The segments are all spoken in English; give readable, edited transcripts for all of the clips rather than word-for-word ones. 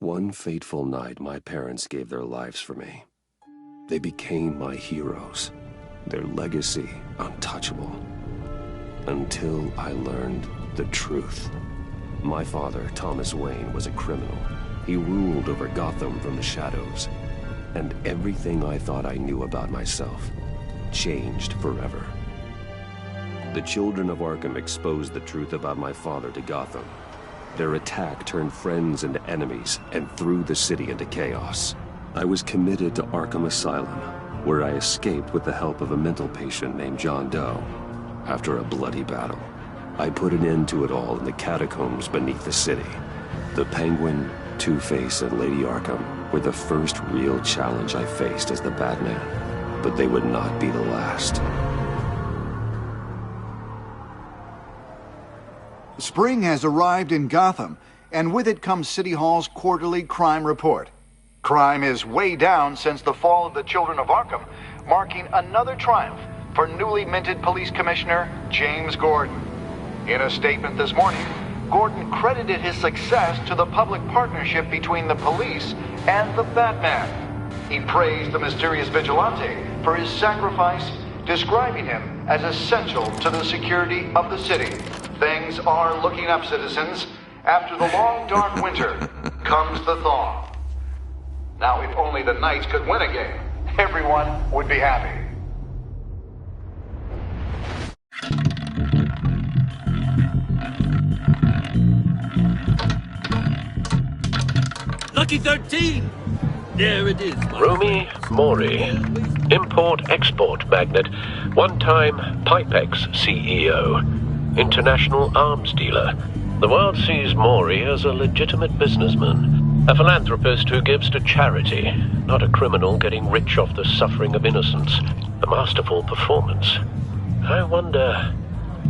One fateful night, my parents gave their lives for me. They became my heroes, their legacy untouchable. Until I learned the truth. My father, Thomas Wayne, was a criminal. He ruled over Gotham from the shadows. And everything I thought I knew about myself changed forever. The children of Arkham exposed the truth about my father to Gotham. Their attack turned friends into enemies and threw the city into chaos. I was committed to Arkham Asylum, where I escaped with the help of a mental patient named John Doe. After a bloody battle, I put an end to it all in the catacombs beneath the city. The Penguin, Two-Face, and Lady Arkham were the first real challenge I faced as the Batman, but they would not be the last. Spring has arrived in Gotham, and with it comes City Hall's quarterly crime report. Crime is way down since the fall of the Children of Arkham, marking another triumph for newly minted Police Commissioner James Gordon. In a statement this morning, Gordon credited his success to the public partnership between the police and the Batman. He praised the mysterious vigilante for his sacrifice, describing him as essential to the security of the city. Things are looking up, citizens. After the long, dark winter comes the thaw. Now, if only the Knights could win a game, everyone would be happy. Lucky 13! There it is. Rumi Mori, import-export magnate, one-time Pipex CEO, international arms dealer. The world sees Mori as a legitimate businessman, a philanthropist who gives to charity, not a criminal getting rich off the suffering of innocence. A masterful performance. I wonder,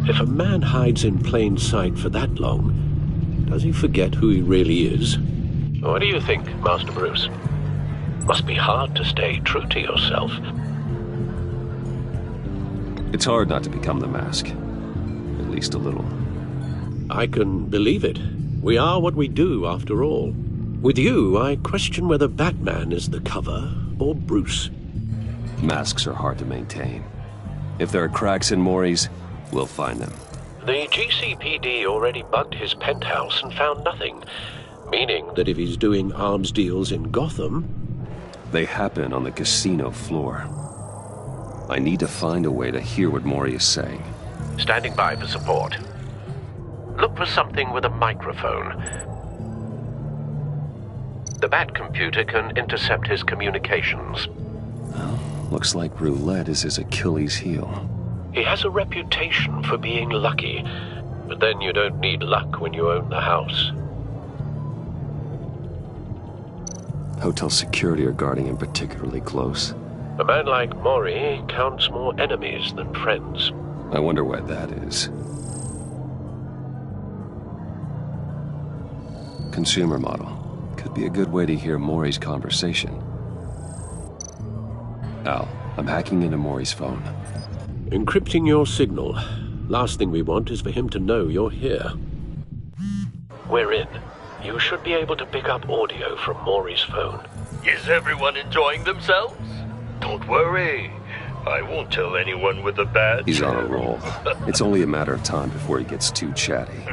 if a man hides in plain sight for that long, does he forget who he really is? What do you think, Master Bruce? Must be hard to stay true to yourself. It's hard not to become the Mask. At least a little. I can believe it. We are what we do, after all. With you, I question whether Batman is the cover or Bruce. Masks are hard to maintain. If there are cracks in Mori's, we'll find them. The GCPD already bugged his penthouse and found nothing. Meaning that if he's doing arms deals in Gotham... They happen on the casino floor. I need to find a way to hear what Mori is saying. Standing by for support. Look for something with a microphone. The Bat computer can intercept his communications. Well, looks like roulette is his Achilles heel. He has a reputation for being lucky, but then you don't need luck when you own the house. Hotel security are guarding him particularly close. A man like Mori counts more enemies than friends. I wonder why that is. Consumer model. Could be a good way to hear Mori's conversation. Al, I'm hacking into Mori's phone. Encrypting your signal. Last thing we want is for him to know you're here. We're in. You should be able to pick up audio from Mori's phone. Is everyone enjoying themselves? Don't worry. I won't tell anyone with a badge. He's on a roll. It's only a matter of time before he gets too chatty.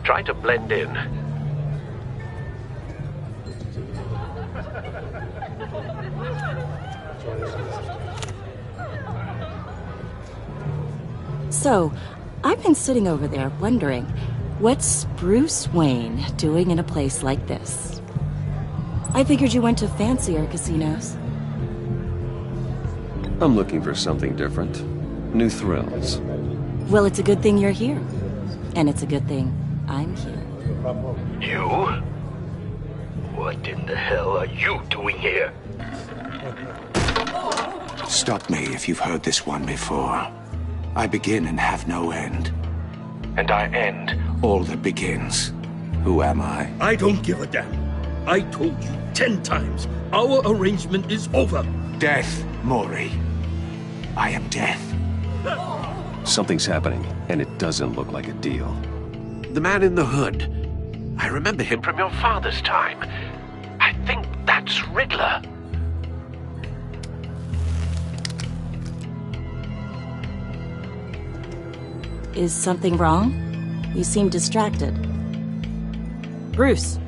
Try to blend in. So, I've been sitting over there wondering, what's Bruce Wayne doing in a place like this? I figured you went to fancier casinos. I'm looking for something different. New thrills. Well, it's a good thing you're here. And it's a good thing I'm here. You? What in the hell are you doing here? Stop me if you've heard this one before. I begin and have no end. And I end all that begins. Who am I? I don't give a damn. I told you 10 times. Our arrangement is over. Death, Mori. I am death. Something's happening, and it doesn't look like a deal. The man in the hood. I remember him from your father's time. I think that's Riddler. Is something wrong? You seem distracted. Bruce.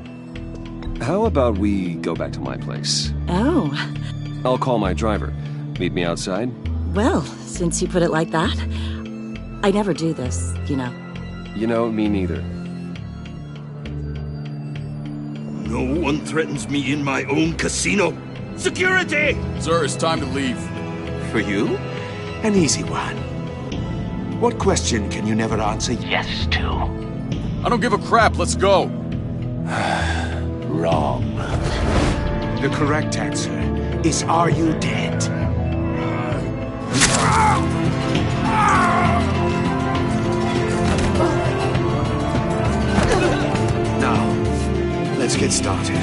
How about we go back to my place? Oh. I'll call my driver. Meet me outside? Well, since you put it like that, I never do this, you know. You know, me neither. No one threatens me in my own casino. Security! Sir, it's time to leave. For you? An easy one. What question can you never answer yes to? I don't give a crap, let's go. Wrong. The correct answer is, are you dead? Now, let's get started.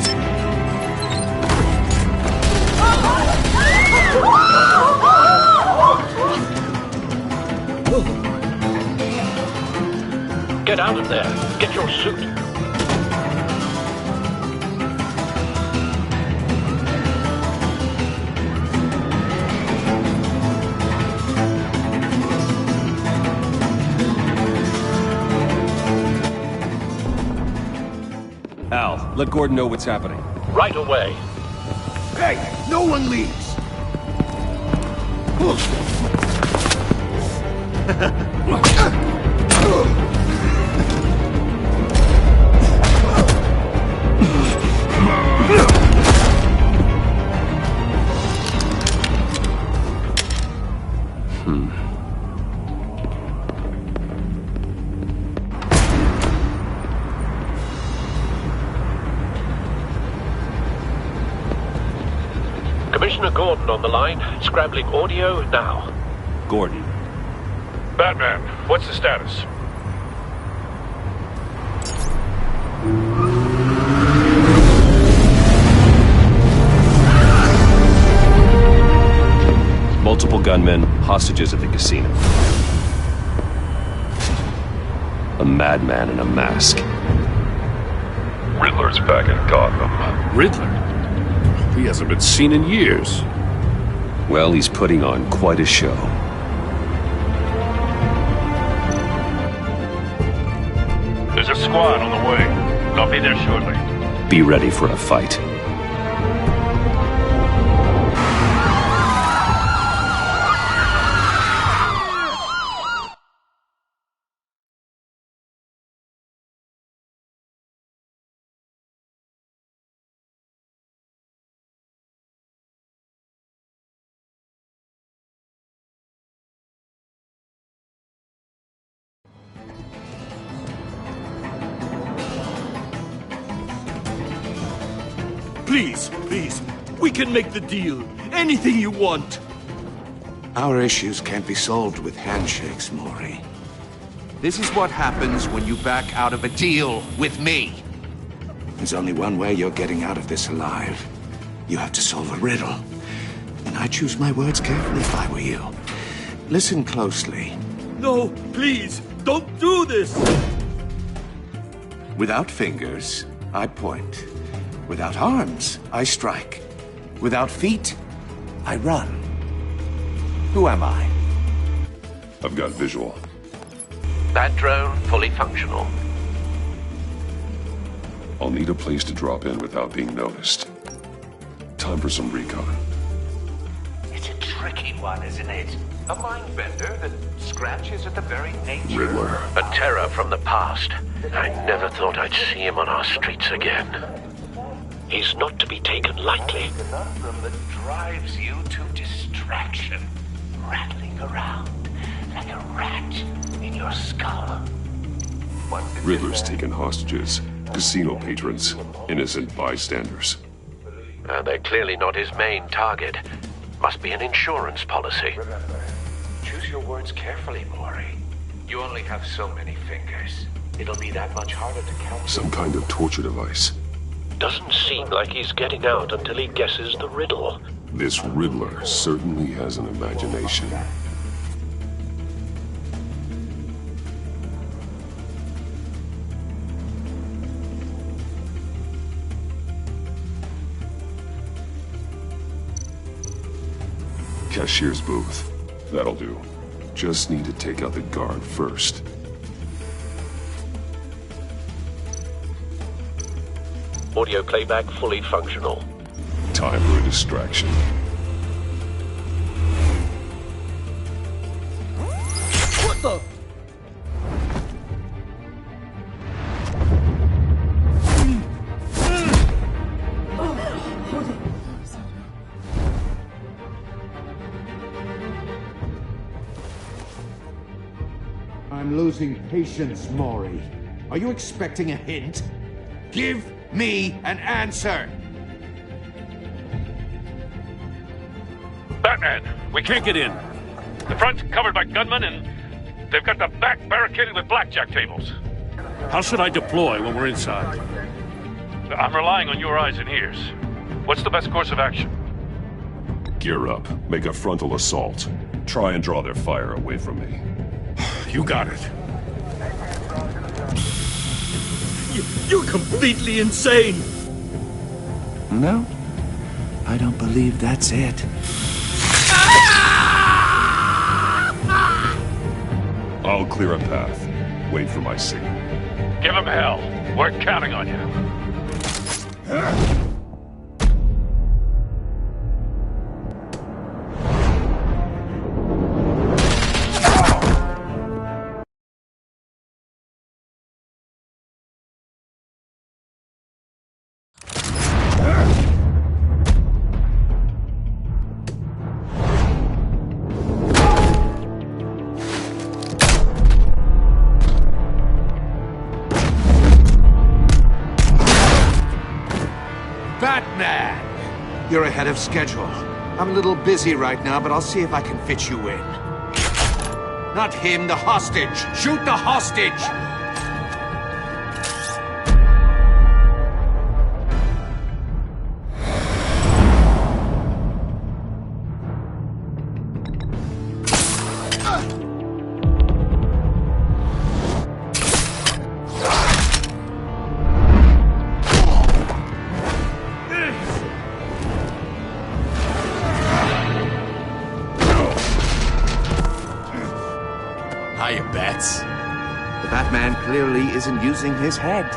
Get out of there. Get your suit. Al, let Gordon know what's happening. Right away. Hey, no one leaves! Commissioner Gordon on the line. Scrambling audio now. Gordon. Batman, what's the status? Multiple gunmen, hostages at the casino. A madman in a mask. Riddler's back in Gotham. Riddler? He hasn't been seen in years. Well, he's putting on quite a show. There's a squad on the way. They'll be there shortly. Be ready for a fight. Please, please, we can make the deal. Anything you want. Our issues can't be solved with handshakes, Maury. This is what happens when you back out of a deal with me. There's only one way you're getting out of this alive. You have to solve a riddle. And I choose my words carefully if I were you. Listen closely. No, please, don't do this! Without fingers, I point. Without arms, I strike. Without feet, I run. Who am I? I've got visual. That drone fully functional. I'll need a place to drop in without being noticed. Time for some recon. It's a tricky one, isn't it? A mind bender that scratches at the very nature. Riddler. A terror from the past. I never thought I'd see him on our streets again. He's not to be taken lightly. A conundrum that drives you to distraction, rattling around like a rat in your skull. Riddler's taken hostages, casino patrons, innocent bystanders. They're clearly not his main target. Must be an insurance policy. Remember, choose your words carefully, Maury. You only have so many fingers. It'll be that much harder to count. Some kind of torture device. Doesn't seem like he's getting out until he guesses the riddle. This Riddler certainly has an imagination. cashier's booth. That'll do. Just need to take out the guard first. Audio playback fully functional. Time for a distraction. What the? I'm losing patience, Maury. Are you expecting a hint? Give me an answer! Batman, we can't get in. The front's covered by gunmen, and they've got the back barricaded with blackjack tables. How should I deploy when we're inside? I'm relying on your eyes and ears. What's the best course of action? Gear up. Make a frontal assault. Try and draw their fire away from me. You got it. You're completely insane! No, I don't believe that's it. I'll clear a path. Wait for my signal. Give them hell. We're counting on you. Batman! You're ahead of schedule. I'm a little busy right now, but I'll see if I can fit you in. Not him, the hostage! Shoot the hostage! Hiya, Bats. The Batman clearly isn't using his head.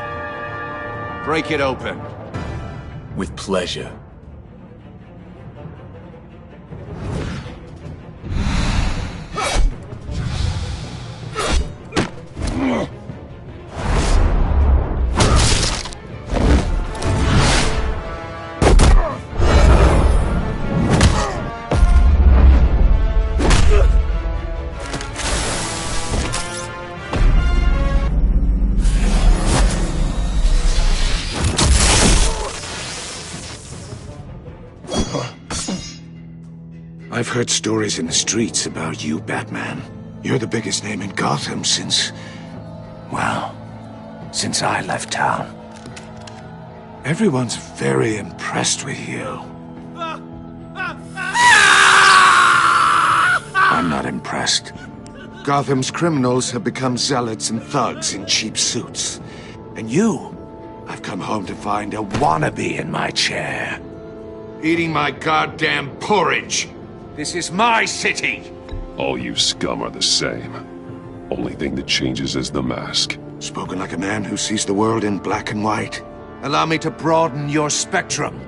Break it open. With pleasure. I've heard stories in the streets about you, Batman. You're the biggest name in Gotham since... well, since I left town. Everyone's very impressed with you. I'm not impressed. Gotham's criminals have become zealots and thugs in cheap suits. And you, I've come home to find a wannabe in my chair. Eating my goddamn porridge. This is my city! All you scum are the same. Only thing that changes is the mask. Spoken like a man who sees the world in black and white. Allow me to broaden your spectrum.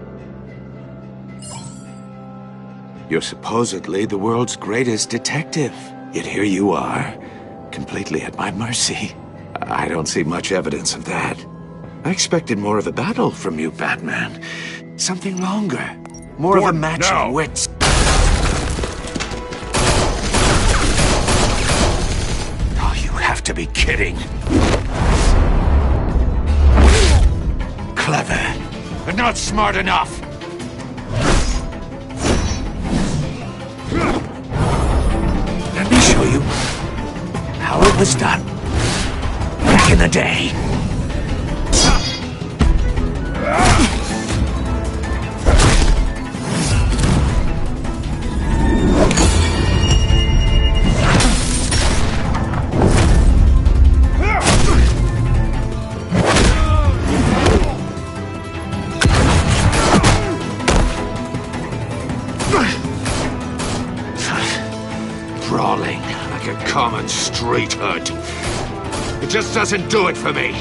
You're supposedly the world's greatest detective. Yet here you are, completely at my mercy. I don't see much evidence of that. I expected more of a battle from you, Batman. Something longer. More of a match of wits. To be kidding. Clever, but not smart enough. Let me show you how it was done back in the day. common street hood. It just doesn't do it for me.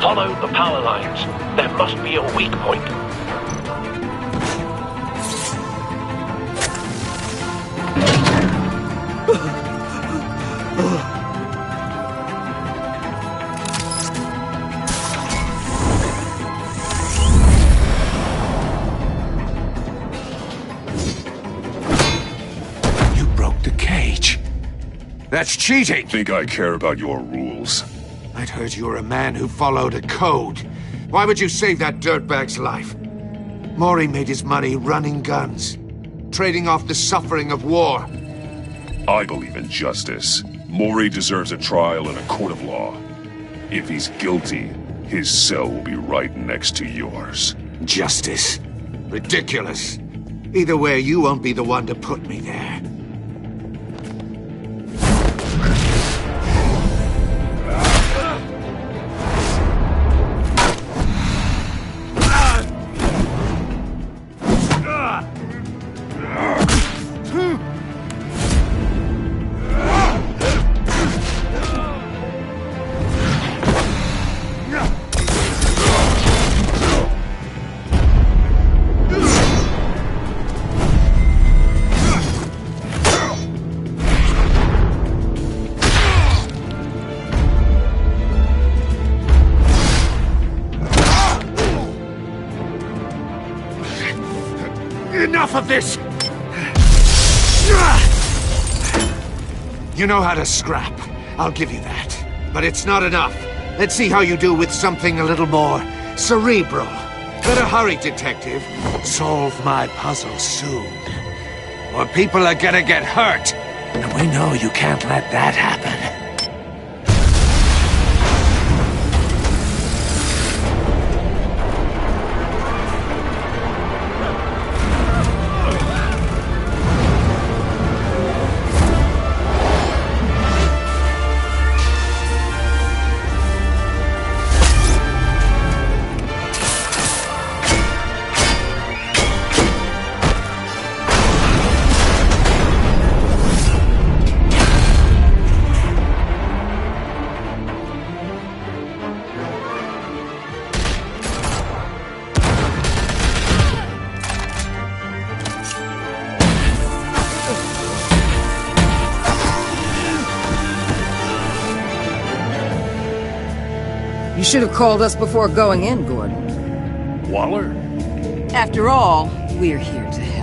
Follow the power lines. There must be a weak point. You broke the cage. That's cheating. Think I care about your rules? I'd heard you were a man who followed a code. Why would you save that dirtbag's life? Maury made his money running guns, trading off the suffering of war. I believe in justice. Maury deserves a trial in a court of law. If he's guilty, his cell will be right next to yours. Justice? Ridiculous. Either way, you won't be the one to put me there. Enough of this! You know how to scrap. I'll give you that. But it's not enough. Let's see how you do with something a little more cerebral. Better hurry, detective. Solve my puzzle soon. Or people are gonna get hurt. And we know you can't let that happen. You should have called us before going in, Gordon. Waller? After all, we're here to help.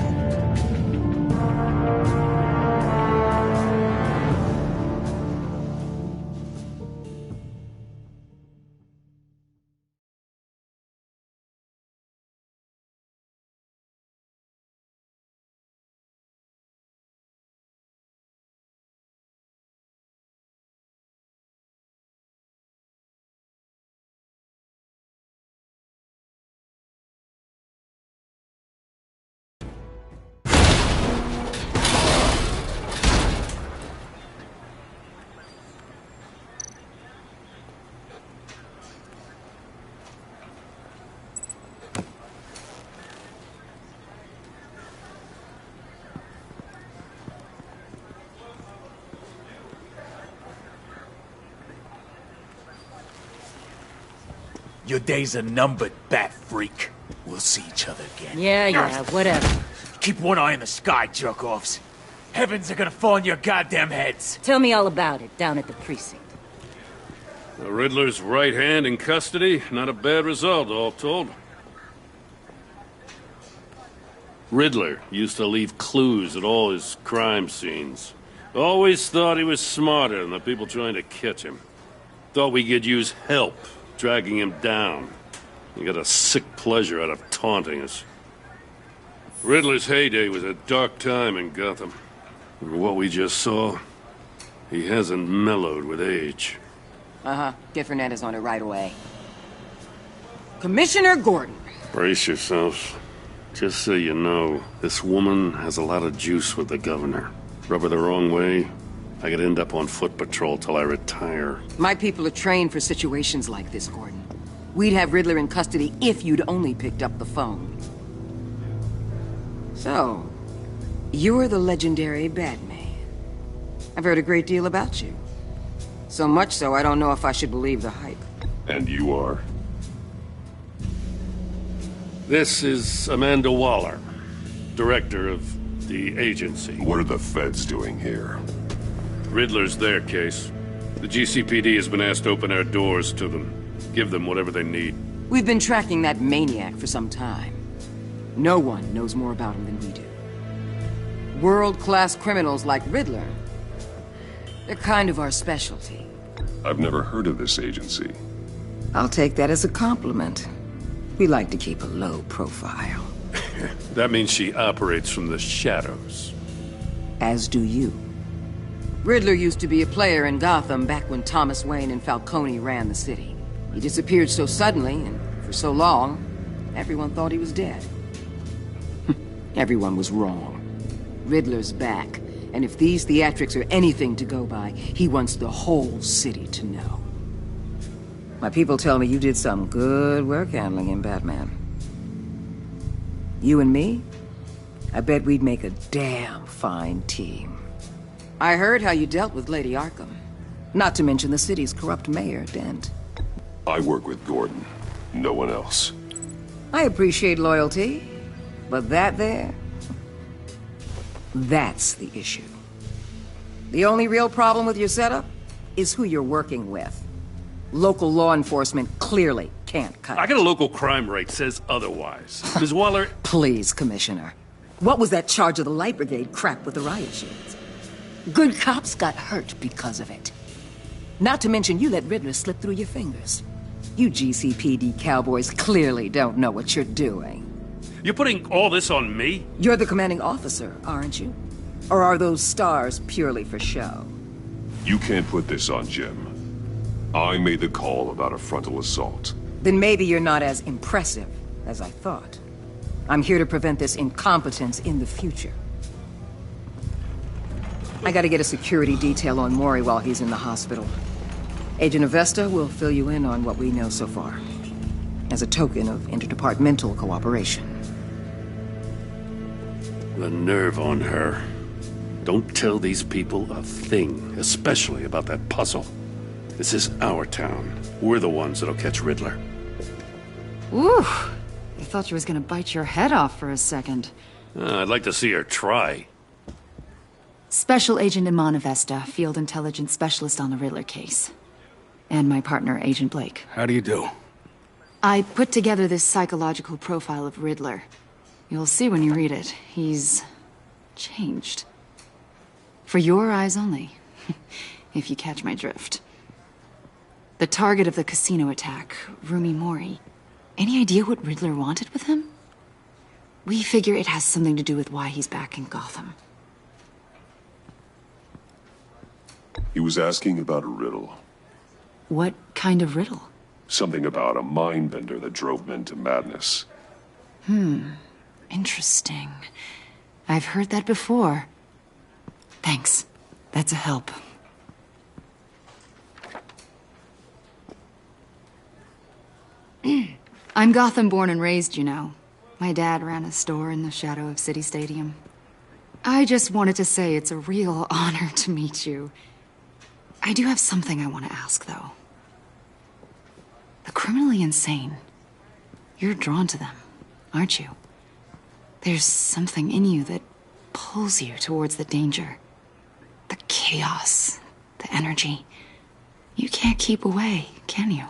Your days are numbered, bat freak. We'll see each other again. Yeah, whatever. Keep one eye in the sky, jerk-offs. Heavens are gonna fall on your goddamn heads. Tell me all about it down at the precinct. The Riddler's right hand in custody. Not a bad result, all told. Riddler used to leave clues at all his crime scenes. Always thought he was smarter than the people trying to catch him. Thought we could use help dragging him down. He got a sick pleasure out of taunting us. Riddler's heyday was a dark time in Gotham. And what we just saw, he hasn't mellowed with age. Get Fernandez on it right away. Commissioner Gordon. Brace yourselves. Just so you know, this woman has a lot of juice with the governor. Rub her the wrong way, I could end up on foot patrol till I retire. My people are trained for situations like this, Gordon. We'd have Riddler in custody if you'd only picked up the phone. So, you're the legendary Batman. I've heard a great deal about you. So much so, I don't know if I should believe the hype. And you are? This is Amanda Waller, director of the agency. What are the feds doing here? Riddler's their case. The GCPD has been asked to open our doors to them. Give them whatever they need. We've been tracking that maniac for some time. No one knows more about him than we do. World-class criminals like Riddler, they're kind of our specialty. I've never heard of this agency. I'll take that as a compliment. We like to keep a low profile. That means she operates from the shadows. As do you. Riddler used to be a player in Gotham back when Thomas Wayne and Falcone ran the city. He disappeared so suddenly and for so long, everyone thought he was dead. Everyone was wrong. Riddler's back, and if these theatrics are anything to go by, he wants the whole city to know. My people tell me you did some good work handling him, Batman. You and me? I bet we'd make a damn fine team. I heard how you dealt with Lady Arkham. Not to mention the city's corrupt mayor, Dent. I work with Gordon. No one else. I appreciate loyalty, but that there... that's the issue. The only real problem with your setup is who you're working with. Local law enforcement clearly can't cut it. I got a local crime rate says otherwise. Ms. Waller... Please, Commissioner. What was that charge of the Light Brigade crap with the riot shields? Good cops got hurt because of it. Not to mention you let Riddler slip through your fingers. You GCPD cowboys clearly don't know what you're doing. You're putting all this on me? You're the commanding officer, aren't you? Or are those stars purely for show? You can't put this on Jim. I made the call about a frontal assault. Then maybe you're not as impressive as I thought. I'm here to prevent this incompetence in the future. I gotta get a security detail on Maury while he's in the hospital. Agent Avesta will fill you in on what we know so far, as a token of interdepartmental cooperation. The nerve on her. Don't tell these people a thing, especially about that puzzle. This is our town. We're the ones that'll catch Riddler. Ooh, I thought you was gonna bite your head off for a second. I'd like to see her try. Special Agent Iman Avesta, Field Intelligence Specialist on the Riddler case. And my partner, Agent Blake. How do you do? I put together this psychological profile of Riddler. You'll see when you read it. He's... changed. For your eyes only, if you catch my drift. The target of the casino attack, Rumi Mori. Any idea what Riddler wanted with him? We figure it has something to do with why he's back in Gotham. He was asking about a riddle. What kind of riddle? Something about a mind bender that drove men to madness. Interesting. I've heard that before. Thanks. That's a help. I'm Gotham born and raised, you know. My dad ran a store in the shadow of City Stadium. I just wanted to say it's a real honor to meet you. I do have something I want to ask, though. The criminally insane. You're drawn to them, aren't you? There's something in you that pulls you towards the danger. The chaos, the energy. You can't keep away, can you?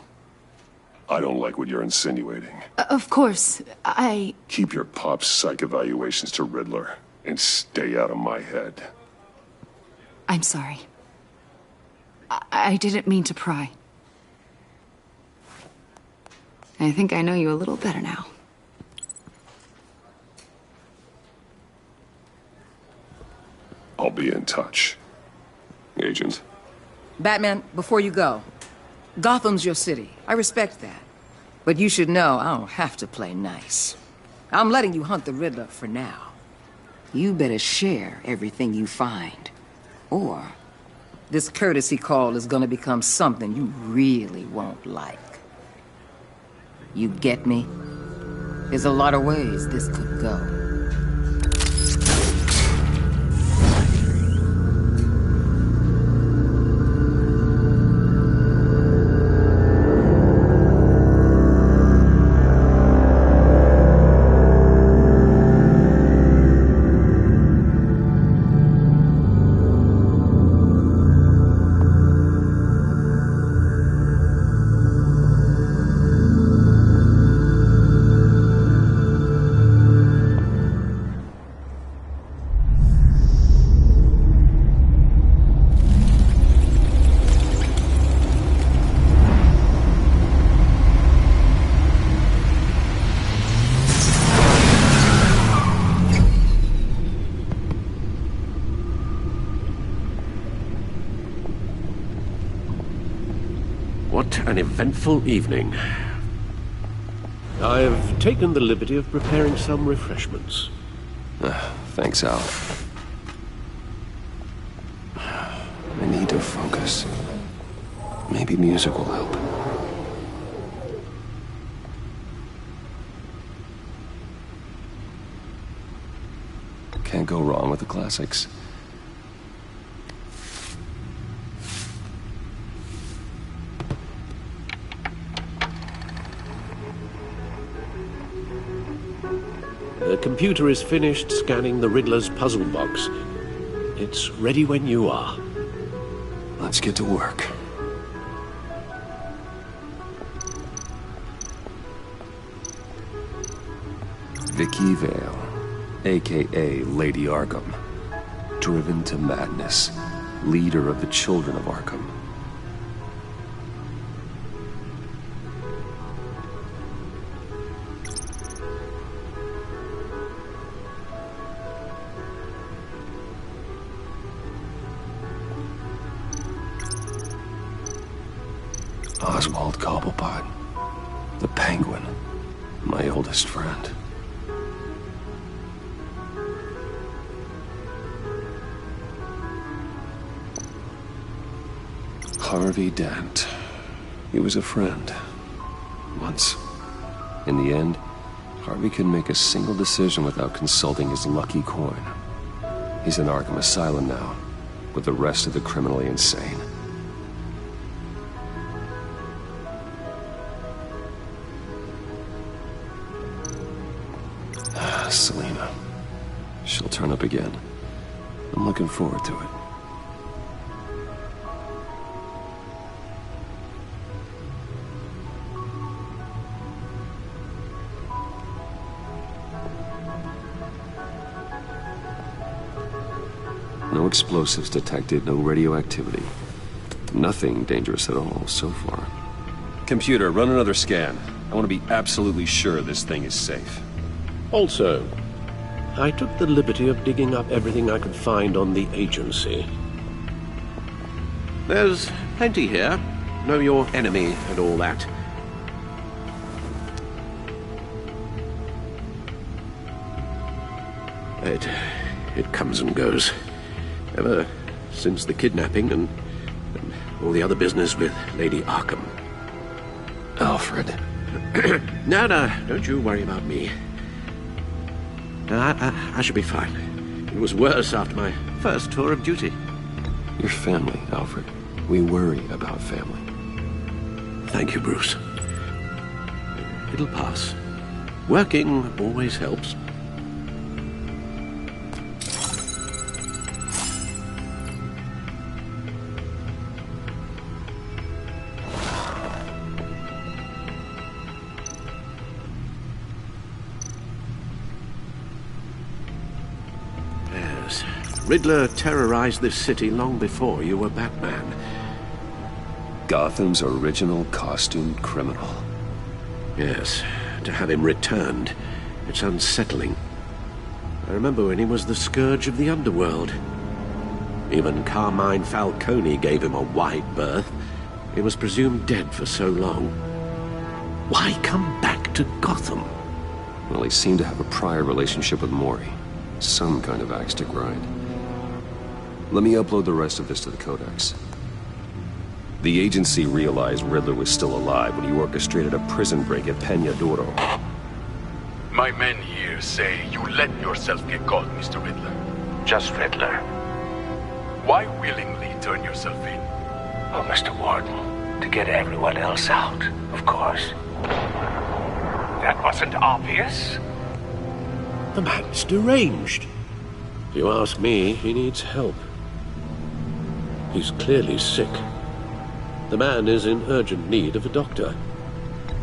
I don't like what you're insinuating. Of course, I... Keep your pop psych evaluations to Riddler and stay out of my head. I'm sorry. I didn't mean to pry. I think I know you a little better now. I'll be in touch. Agent. Batman, before you go, Gotham's your city. I respect that. But you should know I don't have to play nice. I'm letting you hunt the Riddler for now. You better share everything you find, or This courtesy call is gonna become something you really won't like. You get me? There's a lot of ways this could go. What an eventful evening. I've taken the liberty of preparing some refreshments. Thanks, Al. I need to focus. Maybe music will help. Can't go wrong with the classics. The computer is finished scanning the Riddler's puzzle box. It's ready when you are. Let's get to work. Vicky Vale, a.k.a. Lady Arkham. Driven to madness. Leader of the Children of Arkham. Oswald Cobblepot, the Penguin, my oldest friend. Harvey Dent. He was a friend. Once. In the end, Harvey couldn't make a single decision without consulting his lucky coin. He's in Arkham Asylum now, with the rest of the criminally insane. Selena. She'll turn up again. I'm looking forward to it. No explosives detected, no radioactivity. Nothing dangerous at all so far. Computer, run another scan. I want to be absolutely sure this thing is safe. Also, I took the liberty of digging up everything I could find on the agency. There's plenty here. Know your enemy and all that. It comes and goes. Ever since the kidnapping and all the other business with Lady Arkham. Alfred. No, don't you worry about me. I should be fine. It was worse after my first tour of duty. Your family, Alfred. We worry about family. Thank you, Bruce. It'll pass. Working always helps. Riddler terrorized this city long before you were Batman. Gotham's original costumed criminal. Yes, to have him returned, it's unsettling. I remember when he was the scourge of the underworld. Even Carmine Falcone gave him a wide berth. He was presumed dead for so long. Why come back to Gotham? Well, he seemed to have a prior relationship with Mori. Some kind of axe to grind. Let me upload the rest of this to the Codex. The agency realized Riddler was still alive when he orchestrated a prison break at Peña Duro. My men here say you let yourself get caught, Mr. Riddler. Just Riddler. Why willingly turn yourself in? Oh, Mr. Warden, to get everyone else out, of course. That wasn't obvious. The man's deranged. If you ask me, he needs help. He's clearly sick. The man is in urgent need of a doctor.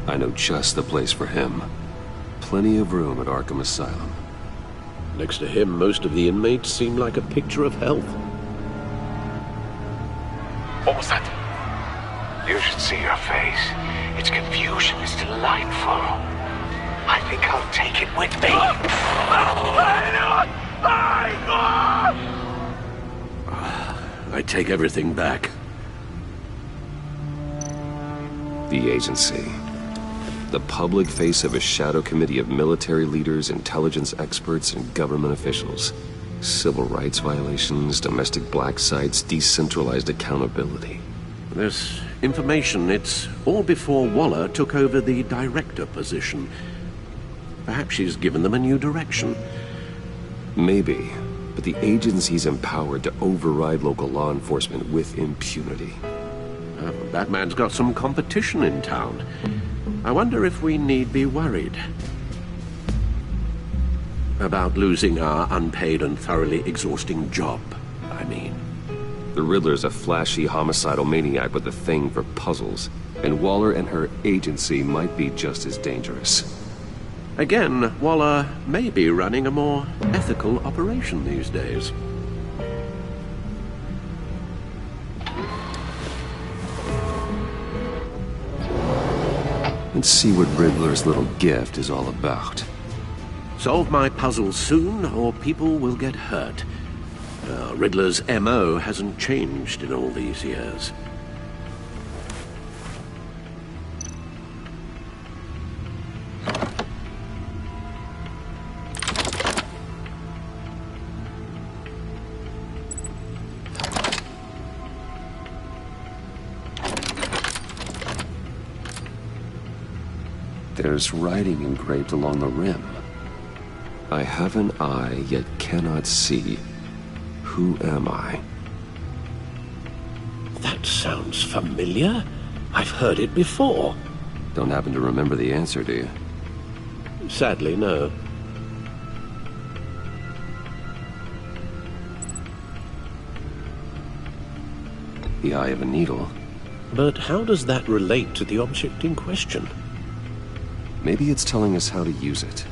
I know just the place for him. Plenty of room at Arkham Asylum. Next to him, most of the inmates seem like a picture of health. What was that? You should see your face. Its confusion is delightful. I think I'll take it with me. I take everything back. The agency. The public face of a shadow committee of military leaders, intelligence experts, and government officials. Civil rights violations, domestic black sites, decentralized accountability. This information, it's all before Waller took over the director position. Perhaps she's given them a new direction. Maybe, but the agency's empowered to override local law enforcement with impunity. Batman's got some competition in town. I wonder if we need be worried about losing our unpaid and thoroughly exhausting job, I mean. The Riddler's a flashy homicidal maniac with a thing for puzzles, and Waller and her agency might be just as dangerous. Again, Waller may be running a more ethical operation these days. Let's see what Riddler's little gift is all about. Solve my puzzle soon, or people will get hurt. Riddler's M.O. hasn't changed in all these years. There's writing engraved along the rim. I have an eye, yet cannot see. Who am I? That sounds familiar. I've heard it before. Don't happen to remember the answer, do you? Sadly, no. The eye of a needle. But how does that relate to the object in question? Maybe it's telling us how to use it.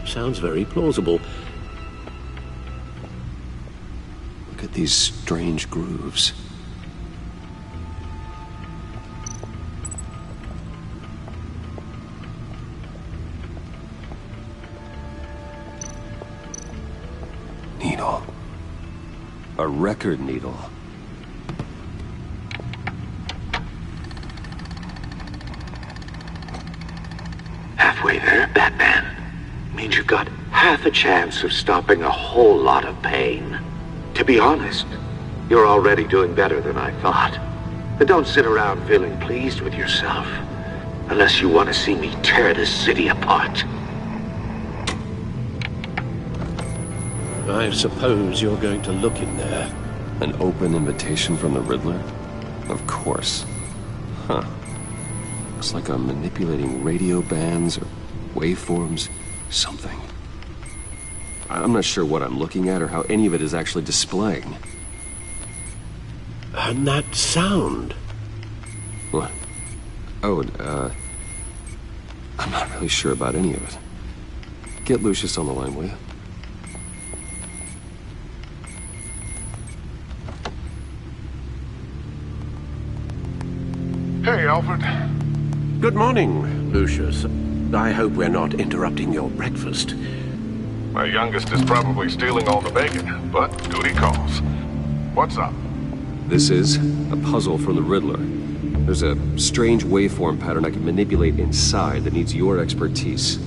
Sounds very plausible. Look at these strange grooves. Needle. A record needle. Halfway there, Batman. Means you've got half a chance of stopping a whole lot of pain. To be honest, you're already doing better than I thought. But don't sit around feeling pleased with yourself. Unless you want to see me tear this city apart. I suppose you're going to look in there. An open invitation from the Riddler? Of course. Huh. Looks like I'm manipulating radio bands or waveforms, something. I'm not sure what I'm looking at or how any of it is actually displaying. And that sound? What? Oh, I'm not really sure about any of it. Get Lucius on the line, will you? Hey, Alfred. Good morning, Lucius. I hope we're not interrupting your breakfast. My youngest is probably stealing all the bacon, but duty calls. What's up? This is a puzzle from the Riddler. There's a strange waveform pattern I can manipulate inside that needs your expertise.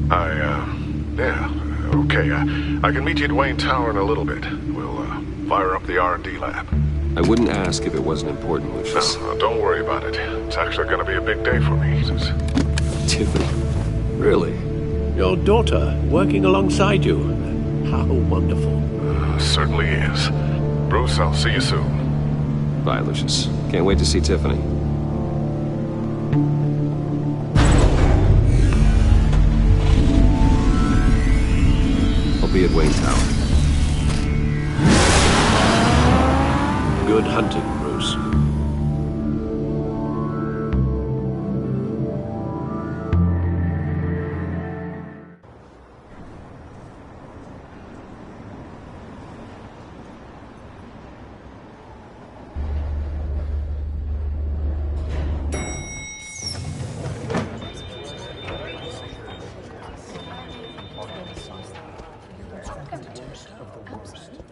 Yeah, okay. I can meet you at Wayne Tower in a little bit. We'll Fire up the R&D lab. I wouldn't ask if it wasn't important, Lucius. No, don't worry about it. It's actually gonna be a big day for me. Tiffany? Really? Your daughter working alongside you. How wonderful. Certainly is. Bruce, I'll see you soon. Bye, Lucius. Can't wait to see Tiffany. I'll be at Wayne Tower. Good hunting, Bruce.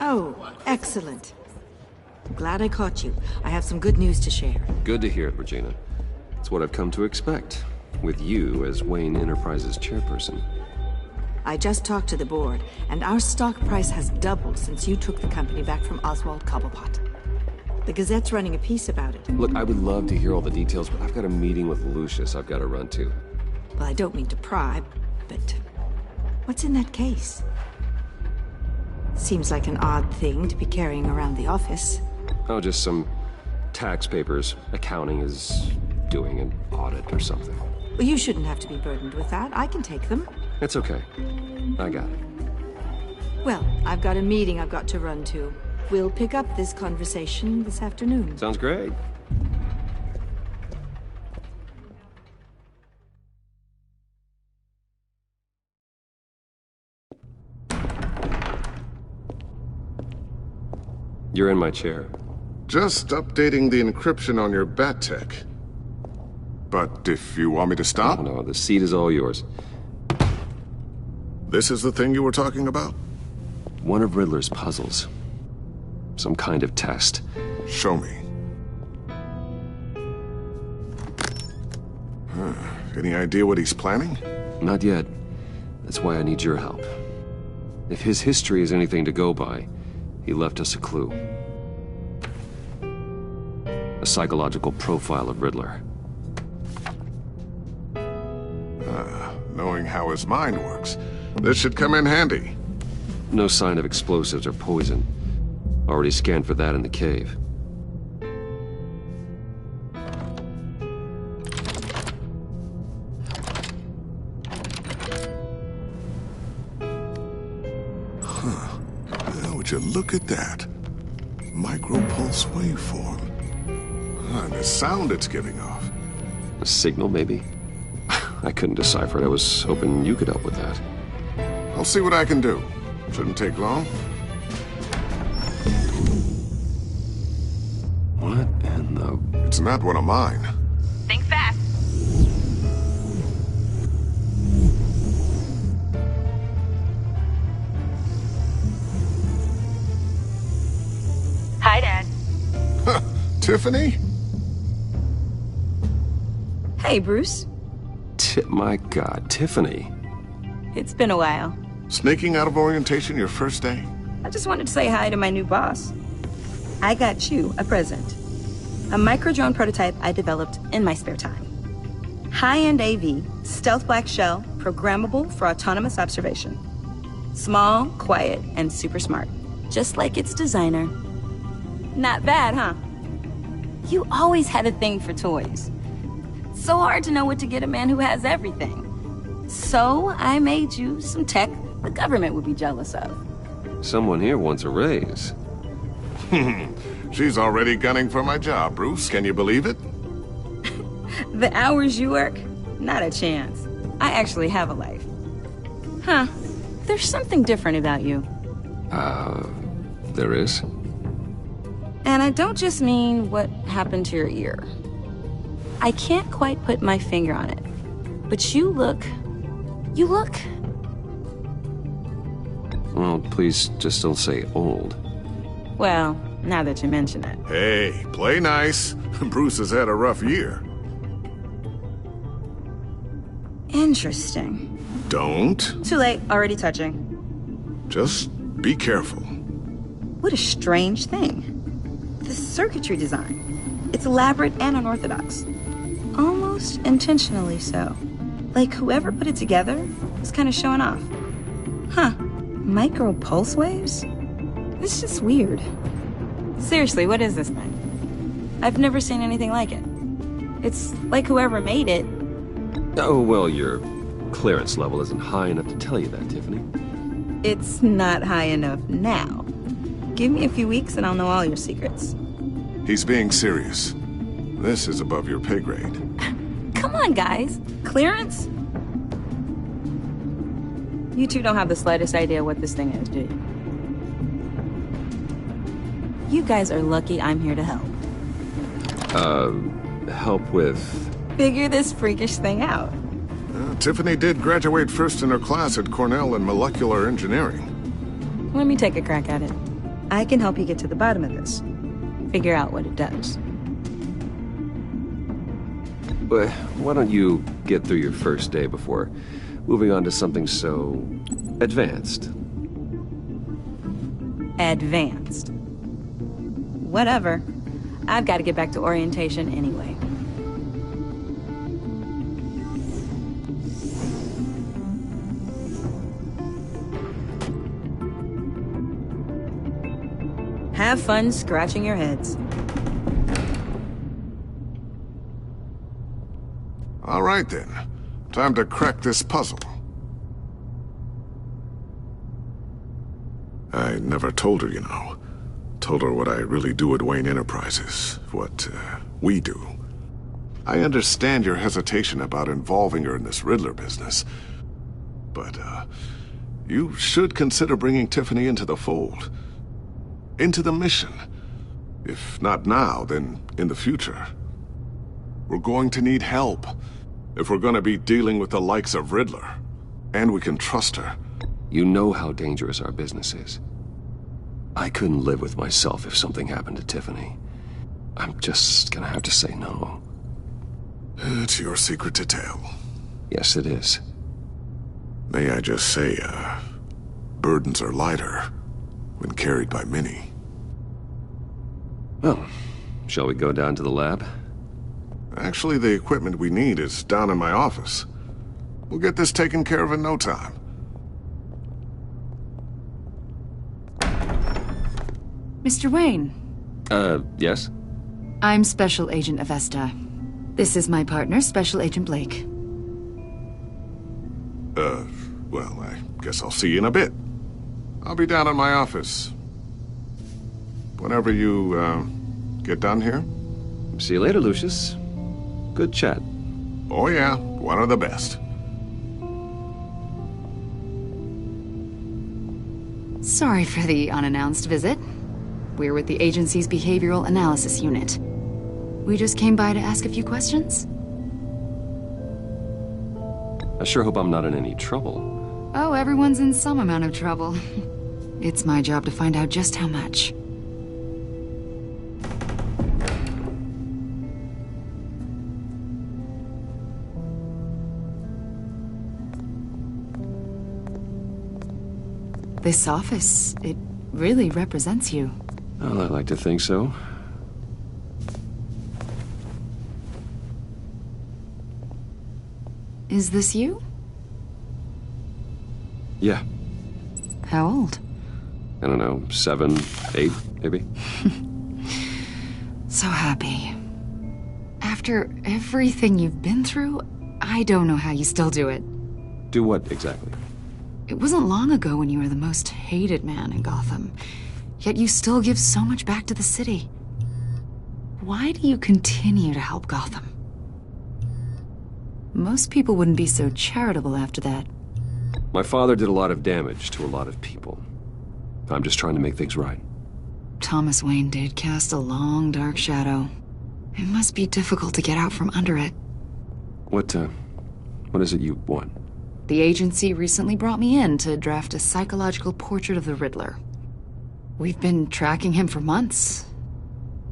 Oh, excellent. Glad I caught you. I have some good news to share. Good to hear it, Regina. It's what I've come to expect, with you as Wayne Enterprises chairperson. I just talked to the board, and our stock price has doubled since you took the company back from Oswald Cobblepot. The Gazette's running a piece about it. Look, I would love to hear all the details, but I've got a meeting with Lucius I've got to run to. Well, I don't mean to pry, but what's in that case? Seems like an odd thing to be carrying around the office. Oh, just some tax papers. Accounting is doing an audit or something. Well, you shouldn't have to be burdened with that. I can take them. It's okay. I got it. Well, I've got a meeting I've got to run to. We'll pick up this conversation this afternoon. Sounds great. You're in my chair. Just updating the encryption on your bat tech. But if you want me to stop? No, the seat is all yours. This is the thing you were talking about? One of Riddler's puzzles. Some kind of test. Show me. Any idea what he's planning? Not yet. That's why I need your help. If his history is anything to go by, he left us a clue. A psychological profile of Riddler. Knowing how his mind works, this should come in handy. No sign of explosives or poison. Already scanned for that in the cave. Would you look at that? Micropulse waveform. And the sound it's giving off. A signal, maybe? I couldn't decipher it. I was hoping you could help with that. I'll see what I can do. Shouldn't take long. What in the... It's not one of mine. Think fast. Hi, Dad. Tiffany? Hey, Bruce. My God, Tiffany. It's been a while. Sneaking out of orientation your first day? I just wanted to say hi to my new boss. I got you a present. A micro-drone prototype I developed in my spare time. High-end AV, stealth black shell, programmable for autonomous observation. Small, quiet, and super smart. Just like its designer. Not bad, huh? You always had a thing for toys. So hard to know what to get a man who has everything. So I made you some tech the government would be jealous of. Someone here wants a raise. She's already gunning for my job, Bruce. Can you believe it? The hours you work? Not a chance. I actually have a life. Huh. There's something different about you. There is? And I don't just mean what happened to your ear. I can't quite put my finger on it. But you look... Well, please just don't say old. Well, now that you mention it. Hey, play nice. Bruce has had a rough year. Interesting. Don't. Too late, already touching. Just be careful. What a strange thing. The circuitry design. It's elaborate and unorthodox. Almost intentionally so. Like whoever put it together was kind of showing off. Huh. Micro pulse waves? This is just weird. Seriously, what is this thing? I've never seen anything like it. It's like whoever made it. Oh, well, your clearance level isn't high enough to tell you that, Tiffany. It's not high enough now. Give me a few weeks and I'll know all your secrets. He's being serious. This is above your pay grade. Come on, guys. Clearance? You two don't have the slightest idea what this thing is, do you? You guys are lucky I'm here to help. Help with... Figure this freakish thing out. Tiffany did graduate first in her class at Cornell in molecular engineering. Let me take a crack at it. I can help you get to the bottom of this. Figure out what it does. Why don't you get through your first day before moving on to something so... advanced? Advanced. Whatever. I've got to get back to orientation anyway. Have fun scratching your heads. All right, then. Time to crack this puzzle. I never told her, you know. Told her what I really do at Wayne Enterprises. What, we do. I understand your hesitation about involving her in this Riddler business. But, you should consider bringing Tiffany into the fold. Into the mission. If not now, then in the future. We're going to need help. If we're going to be dealing with the likes of Riddler. And we can trust her. You know how dangerous our business is. I couldn't live with myself if something happened to Tiffany. I'm just gonna have to say no. It's your secret to tell. Yes, it is. May I just say, burdens are lighter when carried by many. Well, shall we go down to the lab? Actually, the equipment we need is down in my office. We'll get this taken care of in no time. Mr. Wayne. Yes? I'm Special Agent Avesta. This is my partner, Special Agent Blake. Well, I guess I'll see you in a bit. I'll be down in my office. Whenever you, get done here. See you later, Lucius. Good chat. Oh yeah, one of the best. Sorry for the unannounced visit. We're with the agency's behavioral analysis unit. We just came by to ask a few questions. I sure hope I'm not in any trouble. Oh, everyone's in some amount of trouble. It's my job to find out just how much. This office, it really represents you. Well, I like to think so. Is this you? Yeah. How old? I don't know, 7, 8, maybe? So happy. After everything you've been through, I don't know how you still do it. Do what, exactly? It wasn't long ago when you were the most hated man in Gotham. Yet you still give so much back to the city. Why do you continue to help Gotham? Most people wouldn't be so charitable after that. My father did a lot of damage to a lot of people. I'm just trying to make things right. Thomas Wayne did cast a long, dark shadow. It must be difficult to get out from under it. What is it you want? The agency recently brought me in to draft a psychological portrait of the Riddler. We've been tracking him for months,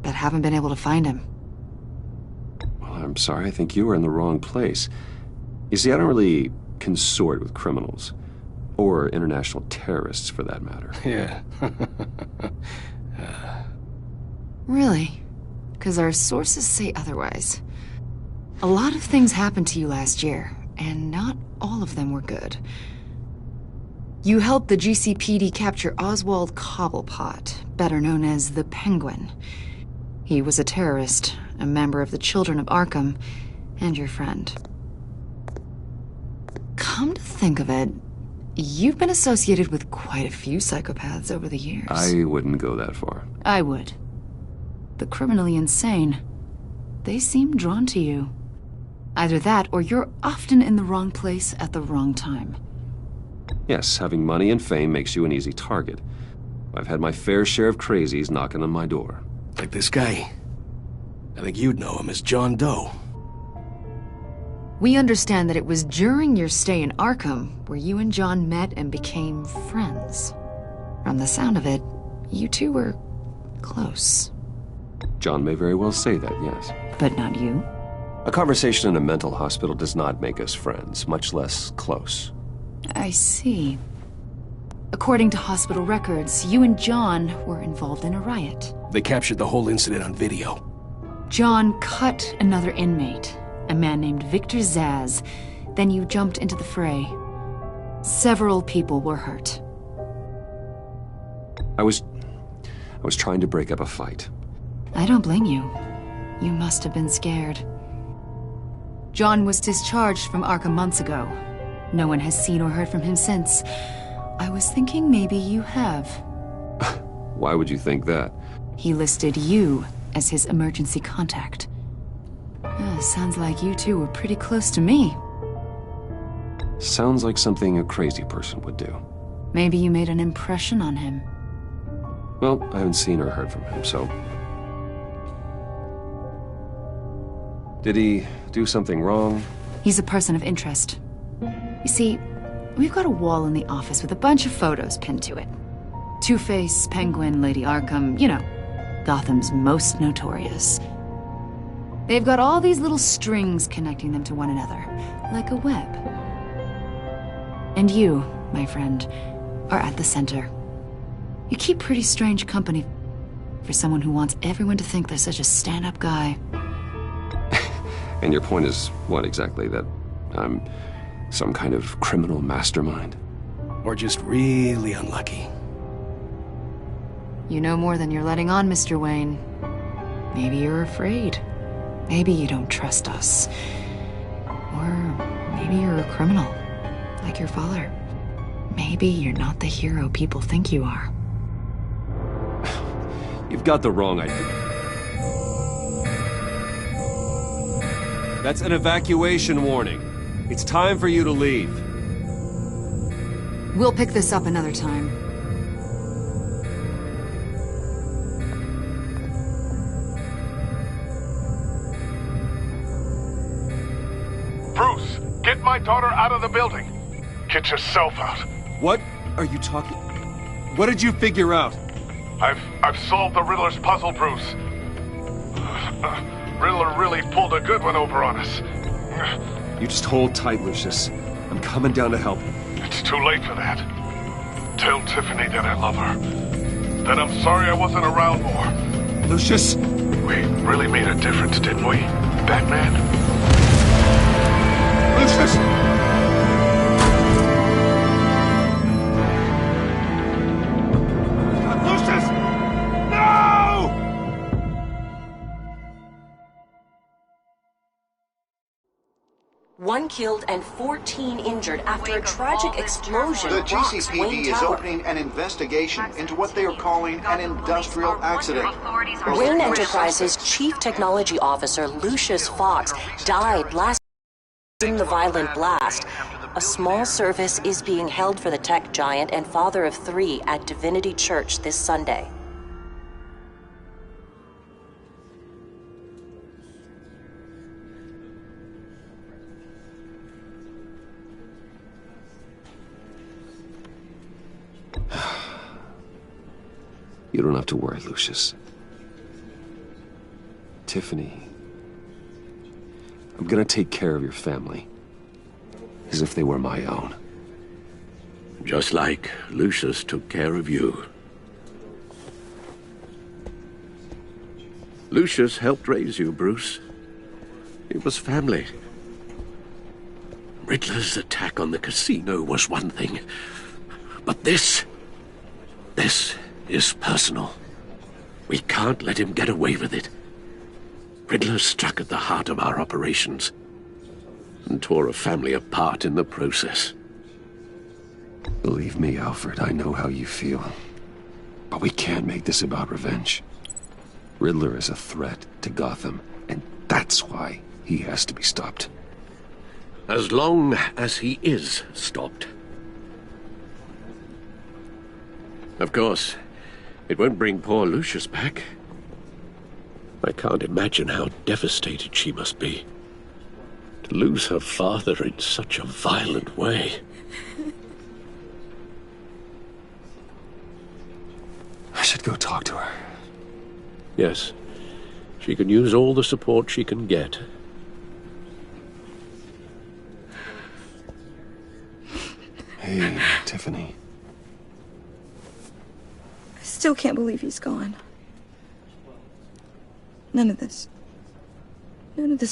but haven't been able to find him. Well, I'm sorry, I think you were in the wrong place. You see, I don't really consort with criminals. Or international terrorists, for that matter. Yeah. Really? Because our sources say otherwise. A lot of things happened to you last year, and not all of them were good. You helped the GCPD capture Oswald Cobblepot, better known as the Penguin. He was a terrorist, a member of the Children of Arkham, and your friend. Come to think of it, you've been associated with quite a few psychopaths over the years. I wouldn't go that far. I would. The criminally insane. They seem drawn to you. Either that, or you're often in the wrong place at the wrong time. Yes, having money and fame makes you an easy target. I've had my fair share of crazies knocking on my door. Like this guy. I think you'd know him as John Doe. We understand that it was during your stay in Arkham where you and John met and became friends. From the sound of it, you two were close. John may very well say that, yes. But not you? A conversation in a mental hospital does not make us friends, much less close. I see. According to hospital records, you and John were involved in a riot. They captured the whole incident on video. John cut another inmate, a man named Victor Zsasz. Then you jumped into the fray. Several people were hurt. I was trying to break up a fight. I don't blame you. You must have been scared. John was discharged from Arkham months ago. No one has seen or heard from him since. I was thinking maybe you have. Why would you think that? He listed you as his emergency contact. Sounds like you two were pretty close to me. Sounds like something a crazy person would do. Maybe you made an impression on him. Well, I haven't seen or heard from him, so... Did he do something wrong? He's a person of interest. You see, we've got a wall in the office with a bunch of photos pinned to it. Two-Face, Penguin, Lady Arkham, you know, Gotham's most notorious. They've got all these little strings connecting them to one another, like a web. And you, my friend, are at the center. You keep pretty strange company for someone who wants everyone to think they're such a stand-up guy. And your point is what exactly? That I'm some kind of criminal mastermind? Or just really unlucky? You know more than you're letting on, Mr. Wayne. Maybe you're afraid. Maybe you don't trust us. Or maybe you're a criminal, like your father. Maybe you're not the hero people think you are. You've got the wrong idea. That's an evacuation warning. It's time for you to leave. We'll pick this up another time. Bruce, get my daughter out of the building. Get yourself out. What are you talking... What did you figure out? I've solved the Riddler's puzzle, Bruce. Riddler really pulled a good one over on us. You just hold tight, Lucius. I'm coming down to help. It's too late for that. Tell Tiffany that I love her. That I'm sorry I wasn't around more. Lucius! We really made a difference, didn't we, Batman? Lucius! Lucius! No! One killed and 14 injured after a tragic explosion. The rocks Wayne GCPD is Tower. opening an investigation into what they are calling an industrial accident. Wayne Enterprises' Chief Technology Officer Lucius Fox died last in the violent blast. A small service is being held for the tech giant and father of 3 at Divinity Church this Sunday. You don't have to worry, Lucius. Tiffany, I'm gonna take care of your family as if they were my own. Just like Lucius took care of you. Lucius helped raise you, Bruce. It was family. Riddler's attack on the casino was one thing. But this is personal. We can't let him get away with it. Riddler struck at the heart of our operations and tore a family apart in the process. Believe me, Alfred, I know how you feel. But we can't make this about revenge. Riddler is a threat to Gotham, and that's why he has to be stopped. As long as he is stopped. Of course, it won't bring poor Lucius back. I can't imagine how devastated she must be. To lose her father in such a violent way. I should go talk to her. Yes, she can use all the support she can get. Hey, Tiffany. I still can't believe he's gone. None of this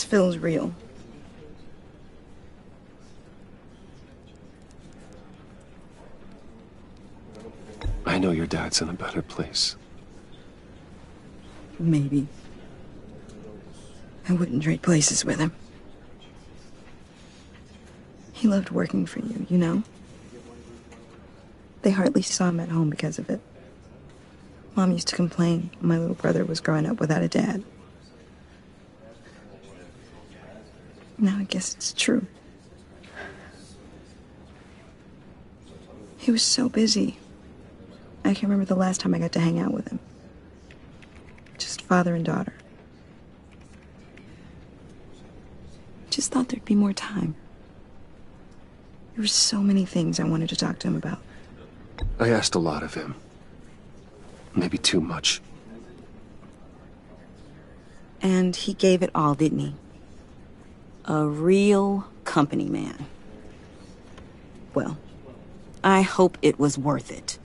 feels real. I know your dad's in a better place. Maybe. I wouldn't trade places with him. He loved working for you, you know? They hardly saw him at home because of it. Mom used to complain when my little brother was growing up without a dad. Now I guess it's true. He was so busy. I can't remember the last time I got to hang out with him. Just father and daughter. Just thought there'd be more time. There were so many things I wanted to talk to him about. I asked a lot of him. Maybe too much. And he gave it all, didn't he? A real company man. Well, I hope it was worth it.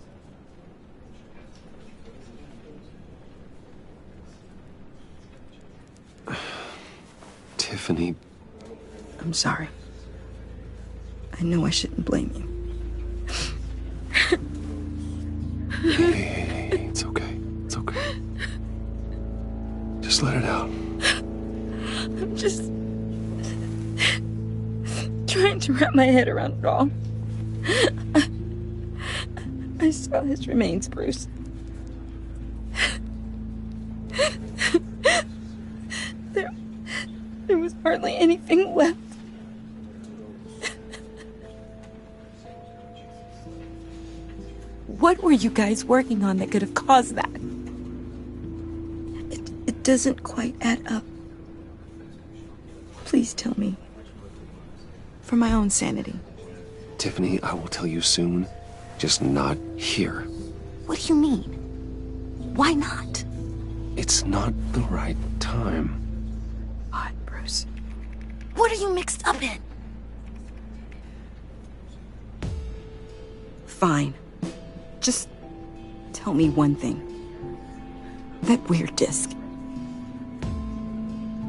Tiffany. I'm sorry. I know I shouldn't blame you. Hey, it's okay. It's okay. Just let it out. I'm just trying to wrap my head around it all. I saw his remains, Bruce. There was hardly anything left. What were you guys working on that could have caused that? It doesn't quite add up. Please tell me. For my own sanity. Tiffany, I will tell you soon. Just not here. What do you mean? Why not? It's not the right time. What, Bruce? What are you mixed up in? Fine. Just tell me one thing. That weird disc.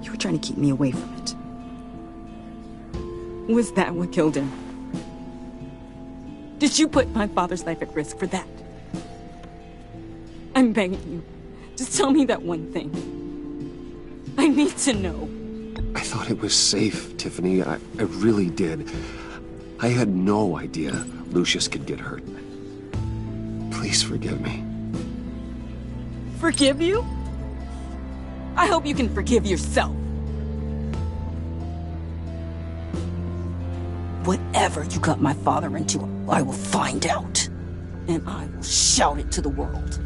You were trying to keep me away from it. Was that what killed him? Did you put my father's life at risk for that? I'm begging you. Just tell me that one thing. I need to know. I thought it was safe, Tiffany. I really did. I had no idea Lucius could get hurt. Please forgive me. Forgive you? I hope you can forgive yourself. Whatever you got my father into, I will find out. And I will shout it to the world.